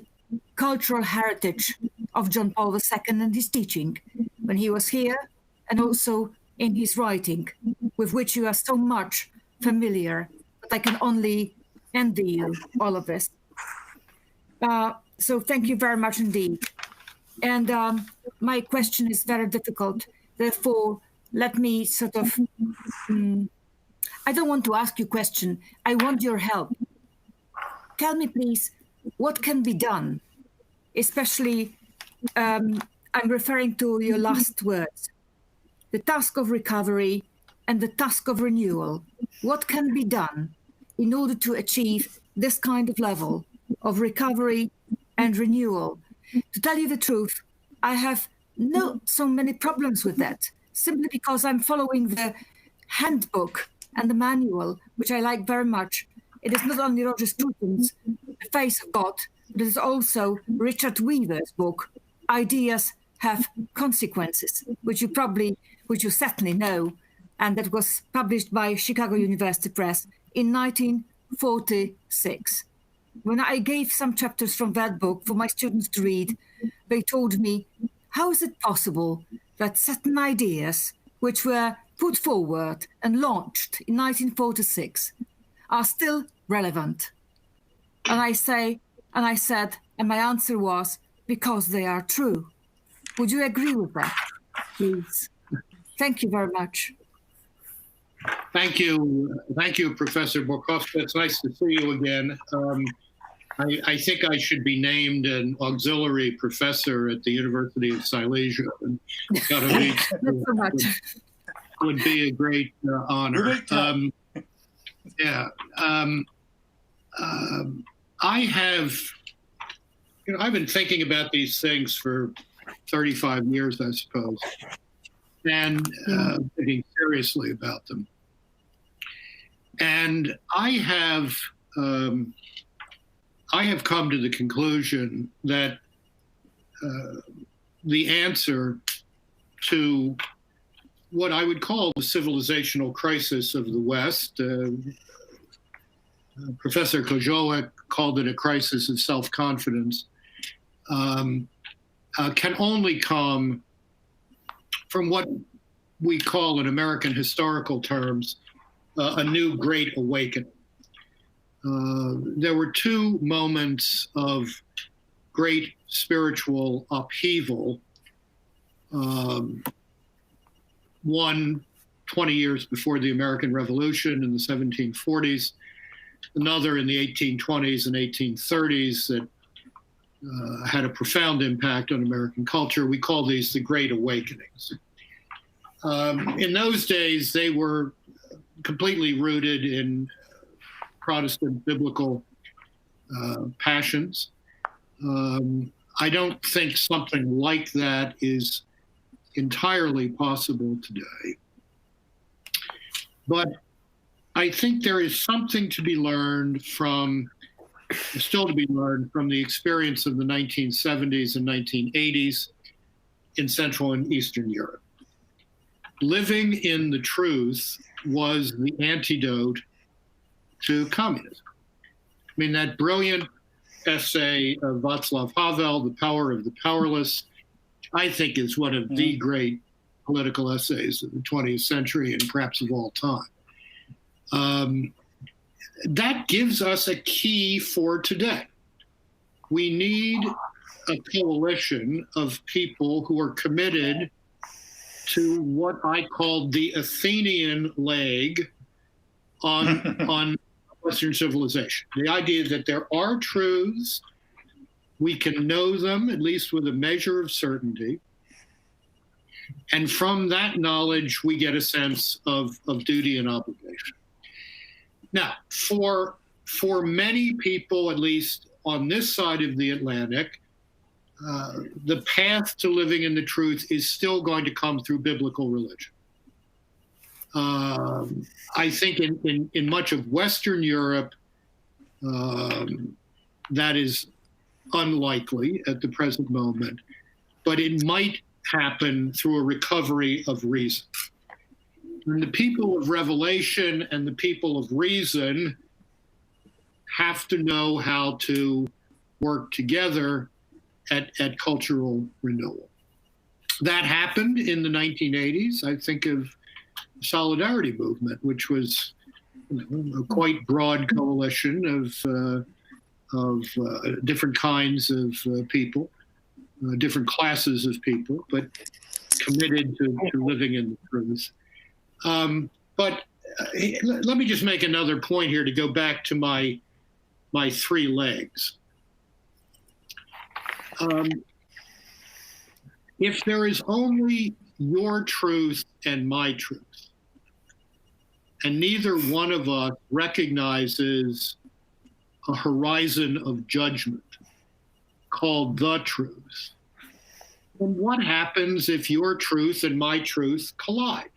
cultural heritage of John Paul II and his teaching when he was here, and also in his writing, with which you are so much familiar, but I can only envy you all of this. So thank you very much indeed. And my question is very difficult. Therefore, let me sort of, I don't want to ask you a question. I want your help. Tell me, please, what can be done? Especially, I'm referring to your last words, the task of recovery and the task of renewal. What can be done in order to achieve this kind of level of recovery and renewal? To tell you the truth, I have not so many problems with that, simply because I'm following the handbook and the manual, which I like very much. It is not only Rogera Scrutona's The Face of God, but it is also Richard Weaver's book, Ideas Have Consequences, which you certainly know, and that was published by Chicago University Press in 1946. When I gave some chapters from that book for my students to read, they told me, how is it possible that certain ideas which were put forward and launched in 1946 are still relevant? And I said, and my answer was, because they are true. Would you agree with that, please? Thank you very much. Thank you, Professor Borkowska. It's nice to see you again. I think I should be named an auxiliary professor at the University of Silesia. So much. Would be a great honor. I've been thinking about these things for 35 years, I suppose, and thinking seriously about them. And I have come to the conclusion that the answer to what I would call the civilizational crisis of the West, Professor Koziołek called it a crisis of self-confidence, can only come from what we call in American historical terms a new Great Awakening. There were two moments of great spiritual upheaval. One 20 years before the American Revolution in the 1740s, another in the 1820s and 1830s that had a profound impact on American culture. We call these the Great Awakenings. In those days, they were completely rooted in Protestant biblical passions. I don't think something like that is entirely possible today. But I think there is something to be learned from, still to be learned from the experience of the 1970s and 1980s in Central and Eastern Europe. Living in the truth was the antidote to communism. I mean, that brilliant essay of Václav Havel, The Power of the Powerless, I think is one of the great political essays of the 20th century and perhaps of all time. That gives us a key for today. We need a coalition of people who are committed to what I call the Athenian leg on Western civilization. The idea that there are truths, we can know them, at least with a measure of certainty. And from that knowledge, we get a sense of duty and obligation. Now, for many people, at least on this side of the Atlantic, the path to living in the truth is still going to come through biblical religion. I think in much of Western Europe, that is unlikely at the present moment, but it might happen through a recovery of reason. And the people of revelation and the people of reason have to know how to work together at cultural renewal. That happened in the 1980s. I think of the Solidarity movement, which was a quite broad coalition of different kinds of people, different classes of people, but committed to living in the truth. But let me just make another point here to go back to my three legs. If there is only your truth and my truth, and neither one of us recognizes a horizon of judgment called the truth, then what happens if your truth and my truth collide?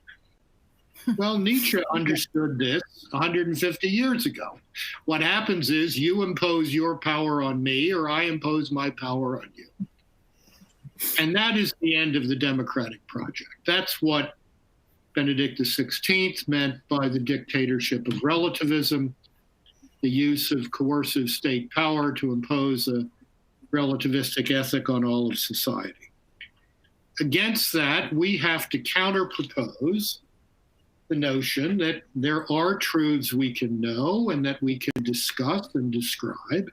Well, Nietzsche understood this 150 years ago. What happens is you impose your power on me, or I impose my power on you. And that is the end of the democratic project. That's what Benedict XVI meant by the dictatorship of relativism, the use of coercive state power to impose a relativistic ethic on all of society. Against that, we have to counterpropose the notion that there are truths we can know and that we can discuss and describe,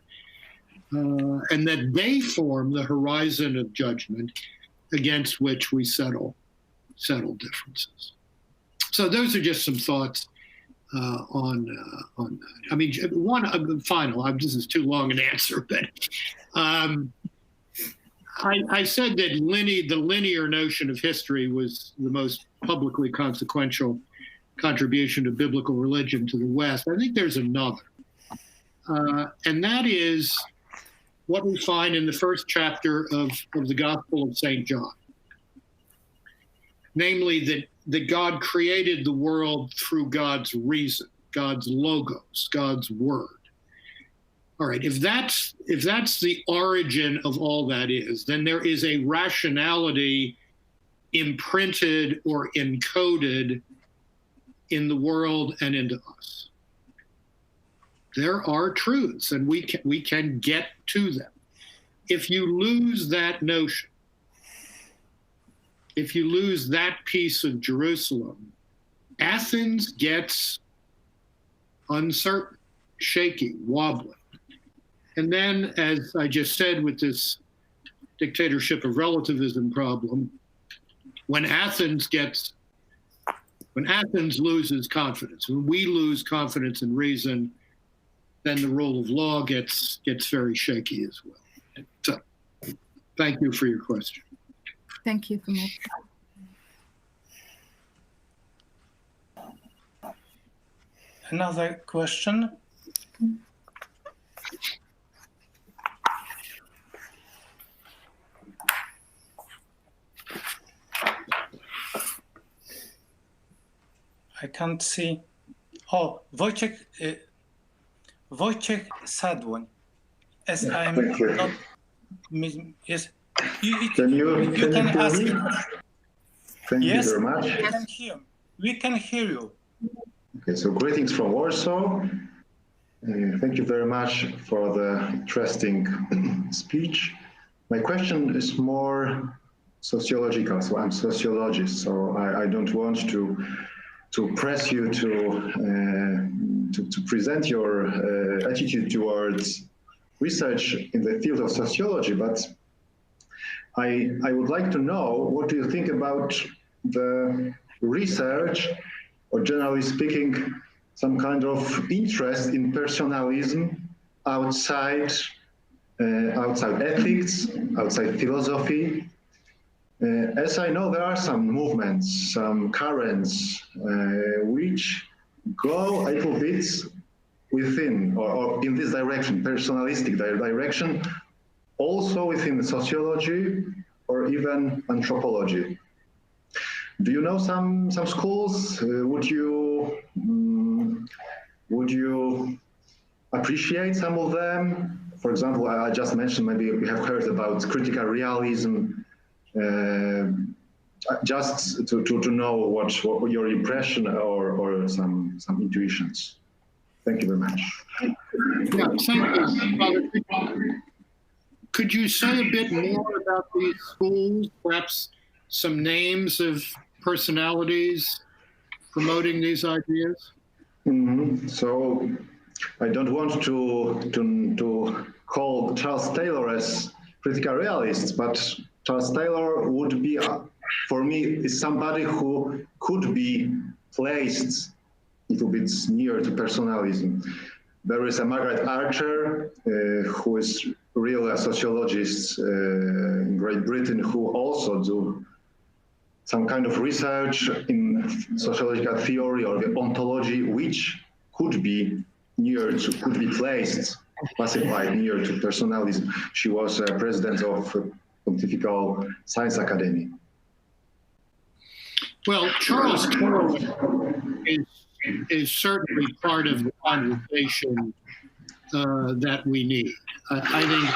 and that they form the horizon of judgment against which we settle differences. So those are just some thoughts on that. I mean, one final. This is too long an answer, but I said that the linear notion of history was the most publicly consequential contribution to biblical religion to the West. I think there's another, and that is what we find in the first chapter of the Gospel of St. John, namely that God created the world through God's reason, God's logos, God's word. All right, if that's the origin of all that is, then there is a rationality imprinted or encoded in the world and into us. There are truths, and we can get to them. If you lose that notion, if you lose that piece of Jerusalem, Athens gets uncertain, shaky, wobbly. And then, as I just said with this dictatorship of relativism problem, when Athens loses confidence, when we lose confidence in reason, then the rule of law gets very shaky as well. So, thank you for your question. Thank you so much. Another question. I can't see. Oh, Wojciech Sadłoń. As I'm not. Yes. Can you ask. hear me? Thank Yes, you very much. We can hear you. Okay, so greetings from Warsaw. Thank you very much for the interesting speech. My question is more sociological. So I'm a sociologist, so I don't want to press you to present your attitude towards research in the field of sociology, but I would like to know, what do you think about the research, or generally speaking, some kind of interest in personalism outside ethics, outside philosophy? As I know, there are some movements, some currents, which go a little bit within or in this direction, personalistic direction, also within sociology or even anthropology. Do you know some schools? Would you appreciate some of them? For example, I just mentioned, maybe you have heard about critical realism. Just to know what your impression or some intuitions. Thank you very much. Yeah, thank you. Could you say a bit more about these schools, perhaps some names of personalities promoting these ideas? Mm-hmm. So I don't want to call Charles Taylor as critical realist, but Charles Taylor would be, for me, is somebody who could be placed a little bit near to personalism. There is a Margaret Archer, who is really a sociologist in Great Britain, who also do some kind of research in sociological theory or the ontology, which could be placed, classified near to personalism. She was president of Pontifical Science Academy. Well, Charles Taylor is certainly part of the conversation that we need. I think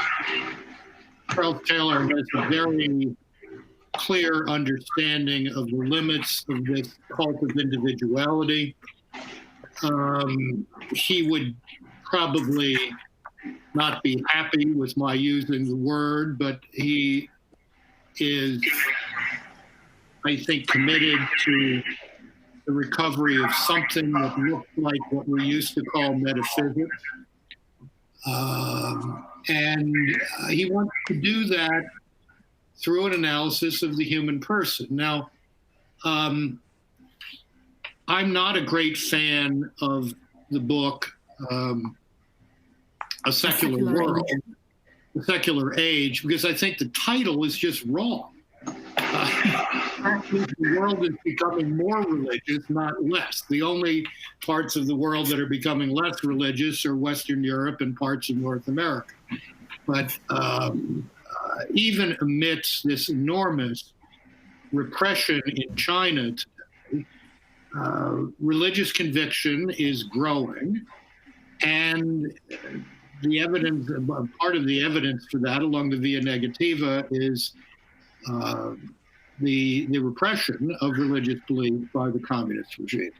Charles Taylor has a very clear understanding of the limits of this cult of individuality. He would probably not be happy with my using the word, but he is, I think, committed to the recovery of something that looks like what we used to call metaphysics. And he wants to do that through an analysis of the human person. Now, I'm not a great fan of the book, A Secular World, The Secular Age, because I think the title is just wrong. The world is becoming more religious, not less. The only parts of the world that are becoming less religious are Western Europe and parts of North America. But even amidst this enormous repression in China today, religious conviction is growing, and the evidence, part of the evidence for that along the Via Negativa is the repression of religious belief by the communist regime.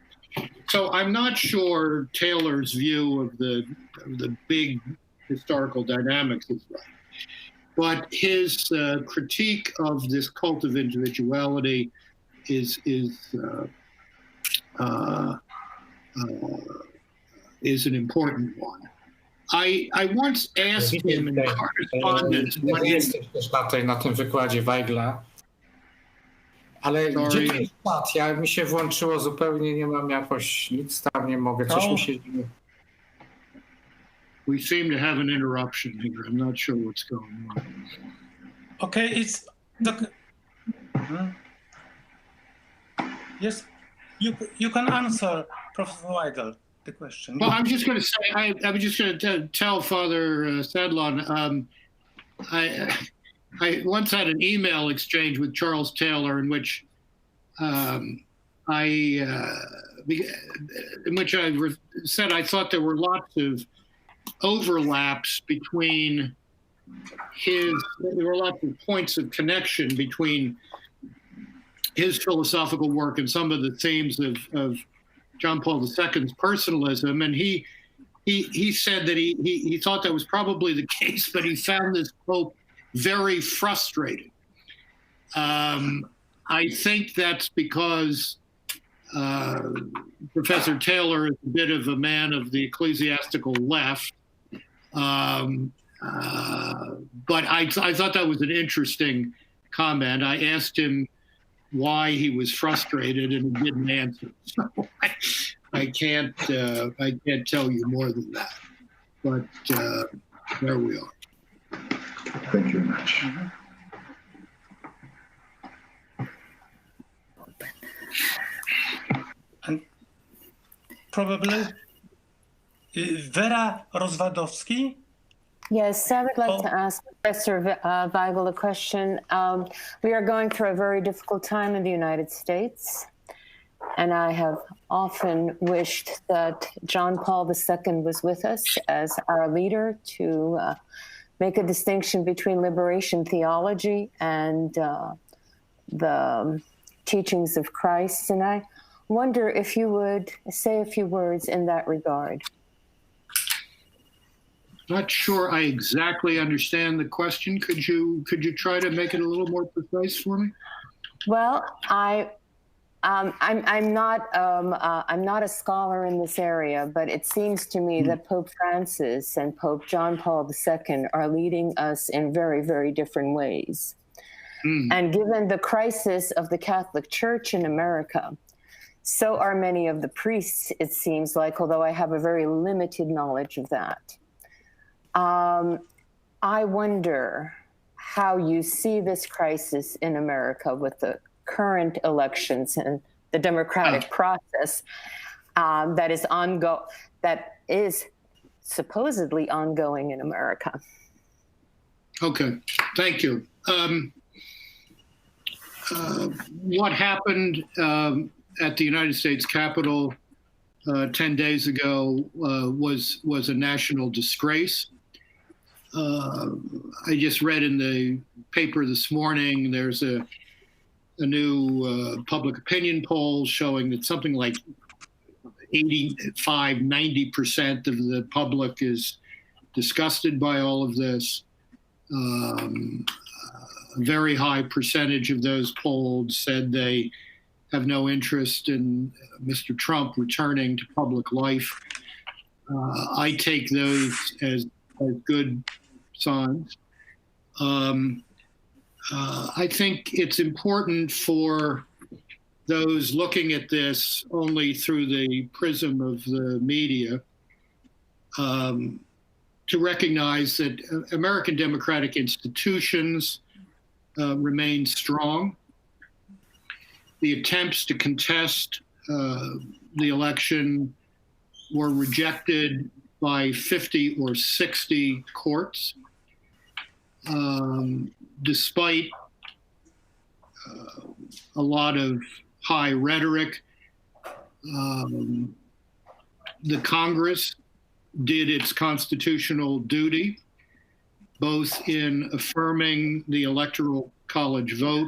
So I'm not sure Taylor's view of the big historical dynamics is right. But his critique of this cult of individuality is an important one. I once asked him in correspondence what jesteś też na tym wykładzie Weigla. Ale gdzie to jest czat? Mi się włączyło zupełnie, nie mam jakoś, nic tam nie mogę, coś mi się... We seem to have an interruption here. I'm not sure what's going on. Okay, it's yes. You can answer, Professor Weigel, the question. Well, I'm just going to say, I was just going to tell Father Sedlon, I once had an email exchange with Charles Taylor in which said I thought there were lots of overlaps between there were lots of points of connection between his philosophical work and some of the themes of John Paul II's personalism. And he said that he thought that was probably the case, but he found this Pope very frustrating. I think that's because Professor Taylor is a bit of a man of the ecclesiastical left. But I thought that was an interesting comment. I asked him why he was frustrated, and he didn't answer. So I can't tell you more than that. But there we are. Thank you very much. And probably Vera Rozwadowski. Yes, I would like to ask Professor Weigel a question. We are going through a very difficult time in the United States, and I have often wished that John Paul II was with us as our leader to make a distinction between liberation theology and the teachings of Christ. And I wonder if you would say a few words in that regard. Not sure I exactly understand the question. Could you try to make it a little more precise for me? Well, I'm not a scholar in this area, but it seems to me that Pope Francis and Pope John Paul II are leading us in very, very different ways. And given the crisis of the Catholic Church in America, so are many of the priests, it seems like, although I have a very limited knowledge of that. I wonder how you see this crisis in America with the current elections and the democratic process that is supposedly ongoing in America. Okay, thank you. what happened at the United States Capitol 10 days ago was a national disgrace. I just read in the paper this morning, there's a new public opinion poll showing that something like 85-90% of the public is disgusted by all of this. A very high percentage of those polled said they have no interest in Mr. Trump returning to public life. I take those as good signs. I think it's important for those looking at this only through the prism of the media to recognize that American democratic institutions remain strong. The attempts to contest the election were rejected by 50 or 60 courts, despite a lot of high rhetoric. The Congress did its constitutional duty, both in affirming the Electoral College vote,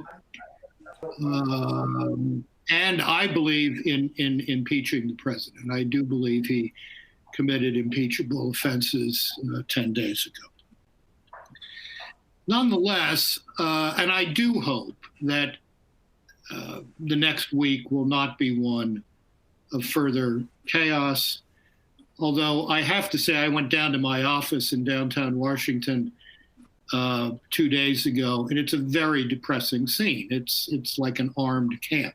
and I believe in impeaching the president. I do believe he committed impeachable offenses 10 days ago. Nonetheless, and I do hope that the next week will not be one of further chaos. Although I have to say, I went down to my office in downtown Washington 2 days ago, and it's a very depressing scene. It's like an armed camp.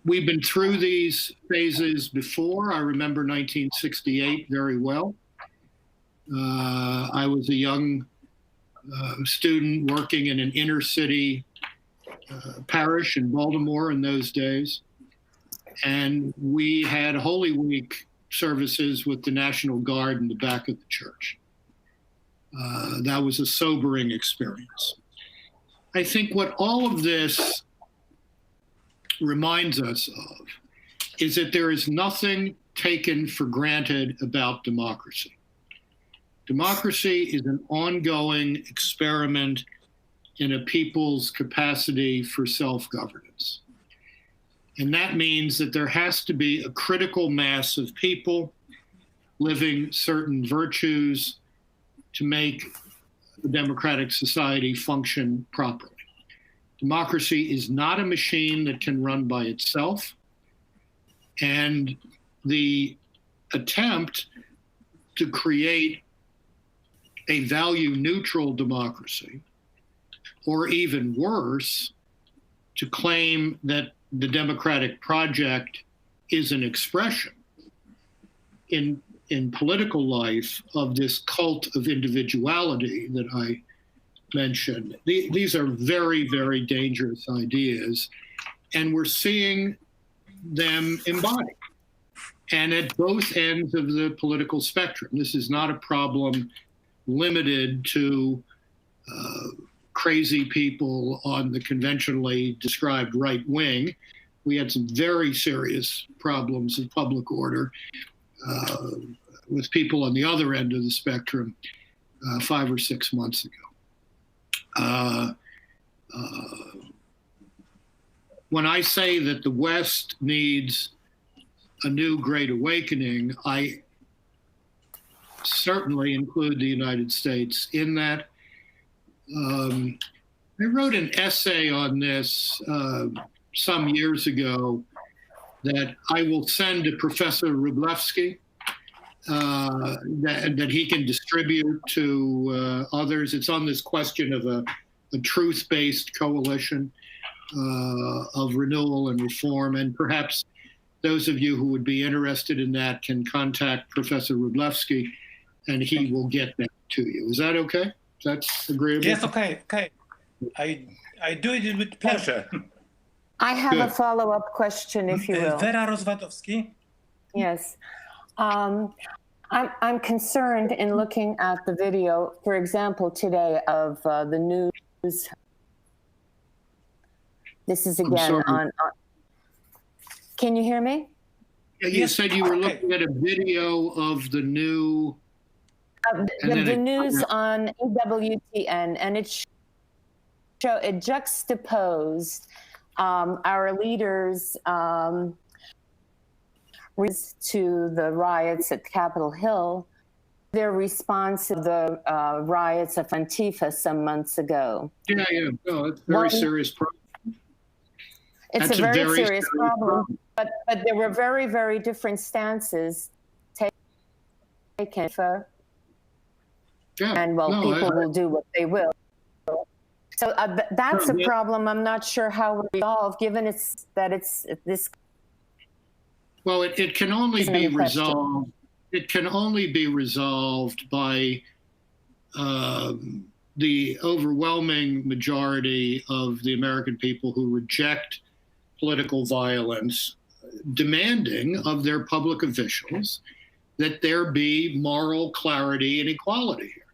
We've been through these phases before. I remember 1968 very well. I was a young student working in an inner city parish in Baltimore in those days. And we had Holy Week services with the National Guard in the back of the church. That was a sobering experience. I think what all of this reminds us of is that there is nothing taken for granted about democracy. Democracy is an ongoing experiment in a people's capacity for self-governance. And that means that there has to be a critical mass of people living certain virtues to make the democratic society function properly. Democracy is not a machine that can run by itself. And the attempt to create a value-neutral democracy, or even worse, to claim that the democratic project is an expression in political life of this cult of individuality that I mentioned. These are very, very dangerous ideas, and we're seeing them embodied. And at both ends of the political spectrum. This is not a problem limited to crazy people on the conventionally described right wing. We had some very serious problems of public order with people on the other end of the spectrum 5 or 6 months ago. When I say that the West needs a new Great Awakening, I certainly include the United States in that. I wrote an essay on this some years ago that I will send to Professor Wróblewski that he can distribute to others. It's on this question of a truth-based coalition of renewal and reform. And perhaps those of you who would be interested in that can contact Professor Wróblewski and he will get that to you. Is that okay? That's agreeable? Yes, okay. I do it with pleasure. I have a follow-up question, if you will. Vera Rozwadowski. Yes. I'm concerned in looking at the video, for example, today of the news This is again on. Can you hear me? Yeah, you said you were looking at a video of the new. The news on EWTN, and it juxtaposed our leaders' to the riots at Capitol Hill, their response to the riots of Antifa some months ago. Yeah. No, it's a very serious problem. It's a very serious problem, but there were very, very different stances taken for. Yeah, and people will do what they will. So that's a problem I'm not sure how we resolve, given it's this. Well, it can only be resolved. It can only be resolved by the overwhelming majority of the American people who reject political violence, demanding of their public officials that there be moral clarity and equality here.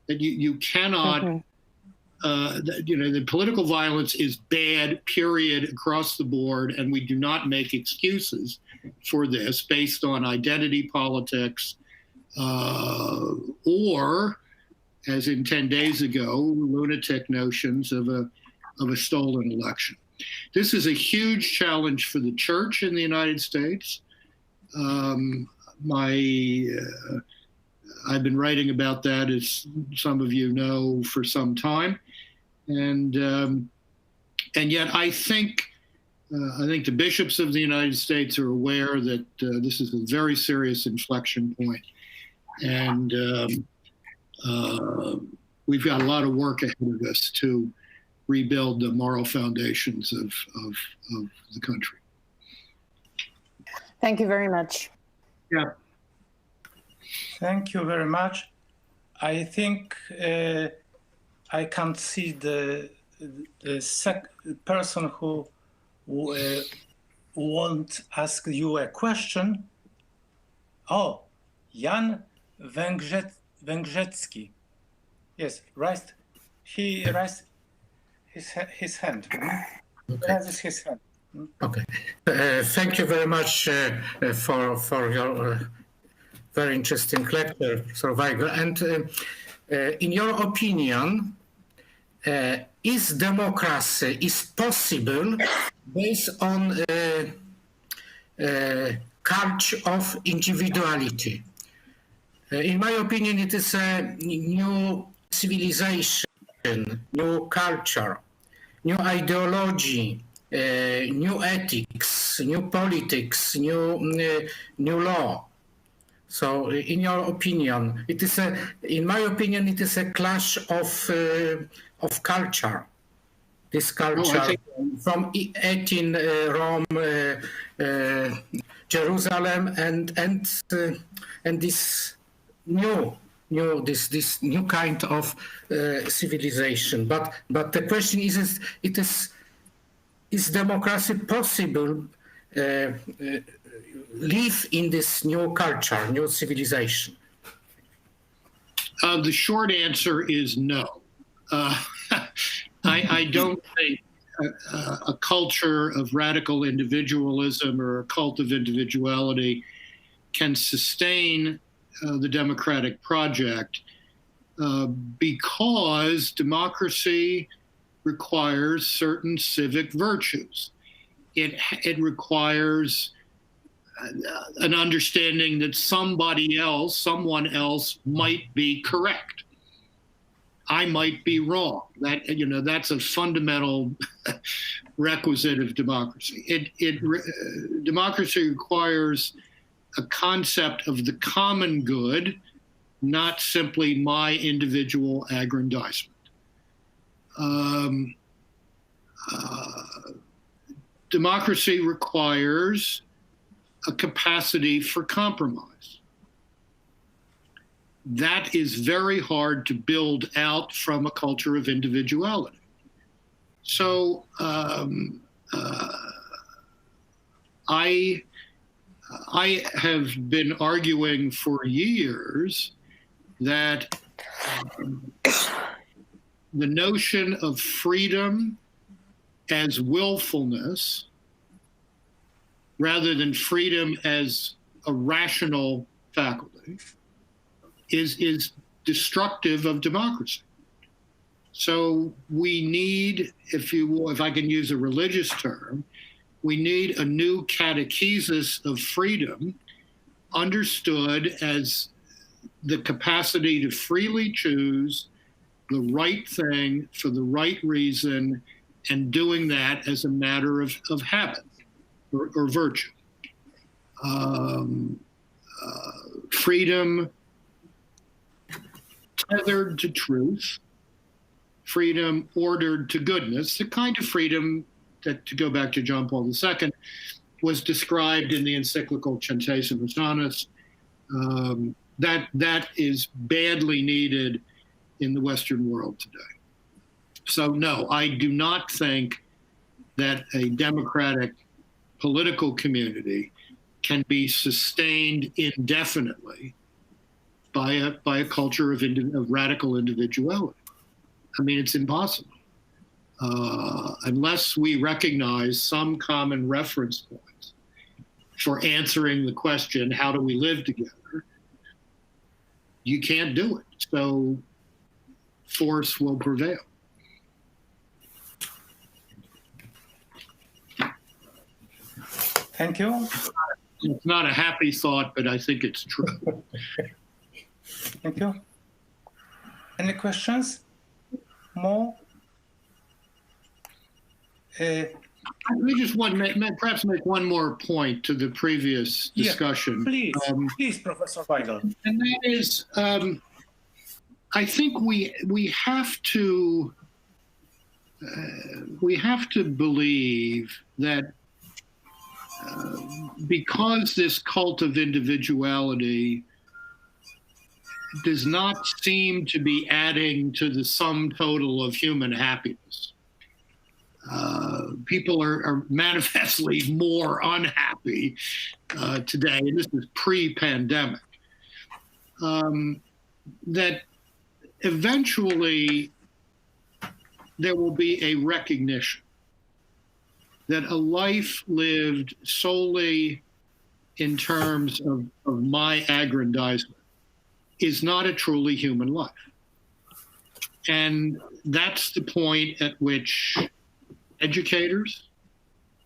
That you cannot, the political violence is bad, period, across the board, and we do not make excuses for this based on identity politics or, as in 10 days ago, lunatic notions of a stolen election. This is a huge challenge for the church in the United States. I've been writing about that, as some of you know, for some time, and yet I think the bishops of the United States are aware that this is a very serious inflection point, and we've got a lot of work ahead of us to rebuild the moral foundations of the country. Thank you very much. Yeah. Thank you very much. I think I can't see the person who won't ask you a question. Oh, Jan Węgrzecki. Yes, right. He raised his hand. Raises his hand. Okay. Thank you very much for your very interesting lecture, Sir Weigl. And in your opinion, is democracy possible based on culture of individuality? In my opinion, it is a new civilization, new culture, new ideology, new ethics, new politics, new law. So, in your opinion, in my opinion, it is a clash of culture. This culture from Athens, Rome, Jerusalem, and this new kind of civilization. But the question is democracy possible? Live in this new culture, new civilization? The short answer is no. I don't think a culture of radical individualism or a cult of individuality can sustain the democratic project because democracy requires certain civic virtues. It requires an understanding that someone else might be correct. I might be wrong. That's a fundamental requisite of democracy. Democracy requires a concept of the common good, not simply my individual aggrandizement. Democracy requires a capacity for compromise. That is very hard to build out from a culture of individuality. So I have been arguing for years that the notion of freedom as willfulness rather than freedom as a rational faculty is destructive of democracy. So we need, if I can use a religious term, we need a new catechesis of freedom understood as the capacity to freely choose the right thing for the right reason and doing that as a matter of habit or virtue. Freedom tethered to truth, freedom ordered to goodness, the kind of freedom that, to go back to John Paul II, was described in the encyclical Centesimus Annus. That is badly needed in the Western world today. So no, I do not think that a democratic political community can be sustained indefinitely by a culture of radical individuality. I mean, it's impossible. Unless we recognize some common reference points for answering the question, how do we live together? You can't do it. So force will prevail. Thank you. It's not a happy thought, but I think it's true. Thank you. Any questions? More? Let me just perhaps make one more point to the previous discussion. Yeah, please, Professor Weigel. And that is, I think we have to believe that because this cult of individuality does not seem to be adding to the sum total of human happiness. People are manifestly more unhappy today, and this is pre-pandemic, that eventually there will be a recognition that a life lived solely in terms of my aggrandizement is not a truly human life. And that's the point at which educators,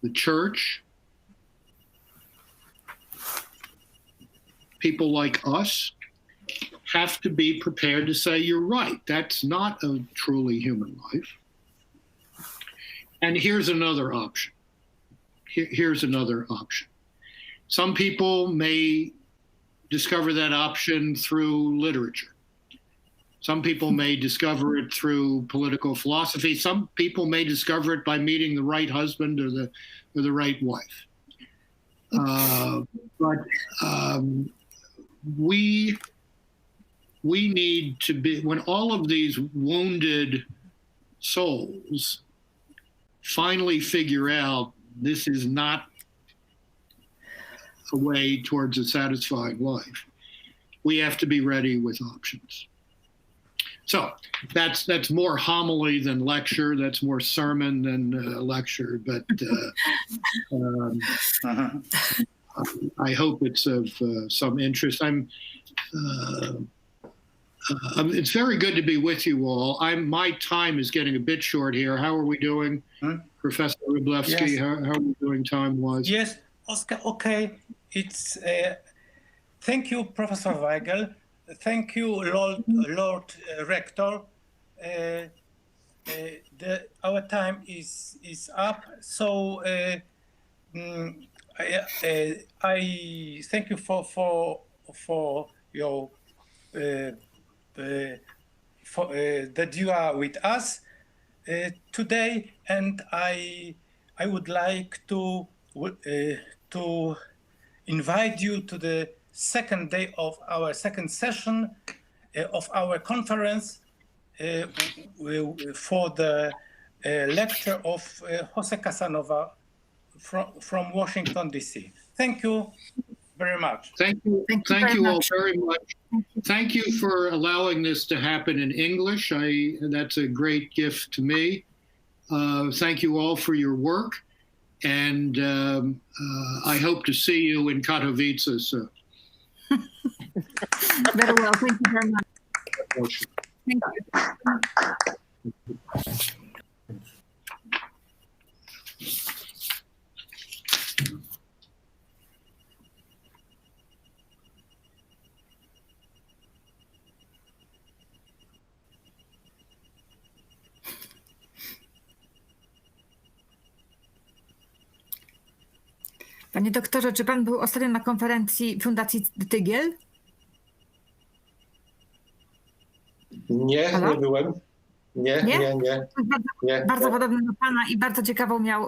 the church, people like us have to be prepared to say, you're right, that's not a truly human life. And here's another option. Here's another option. Some people may discover that option through literature. Some people may discover it through political philosophy. Some people may discover it by meeting the right husband or the right wife. But we need to be, when all of these wounded souls finally figure out this is not a way towards a satisfying life, we have to be ready with options. So that's more homily than lecture. That's more sermon than lecture. But I hope it's of some interest. It's very good to be with you all. My time is getting a bit short here. How are we doing, Professor Wróblewski? Yes. How are we doing time-wise? Yes, Oscar. Okay. It's thank you, Professor Weigel. Thank you, Lord Rector. Our time is up. So I thank you for your that you are with us today, and I would like to invite you to the second day of our second session of our conference for the lecture of Jose Casanova from Washington, D.C. Thank you. very much. Thank you. Thank you Thank very you all much. very much. Thank you for allowing this to happen in English. That's a great gift to me. Thank you all for your work. And I hope to see you in Katowice soon. Very well. Thank you very much. Thank you. Panie doktorze, czy pan był ostatnio na konferencji Fundacji Tygiel? Nie, Halo? nie byłem. Nie. Bardzo podobny do pana i bardzo ciekawą miał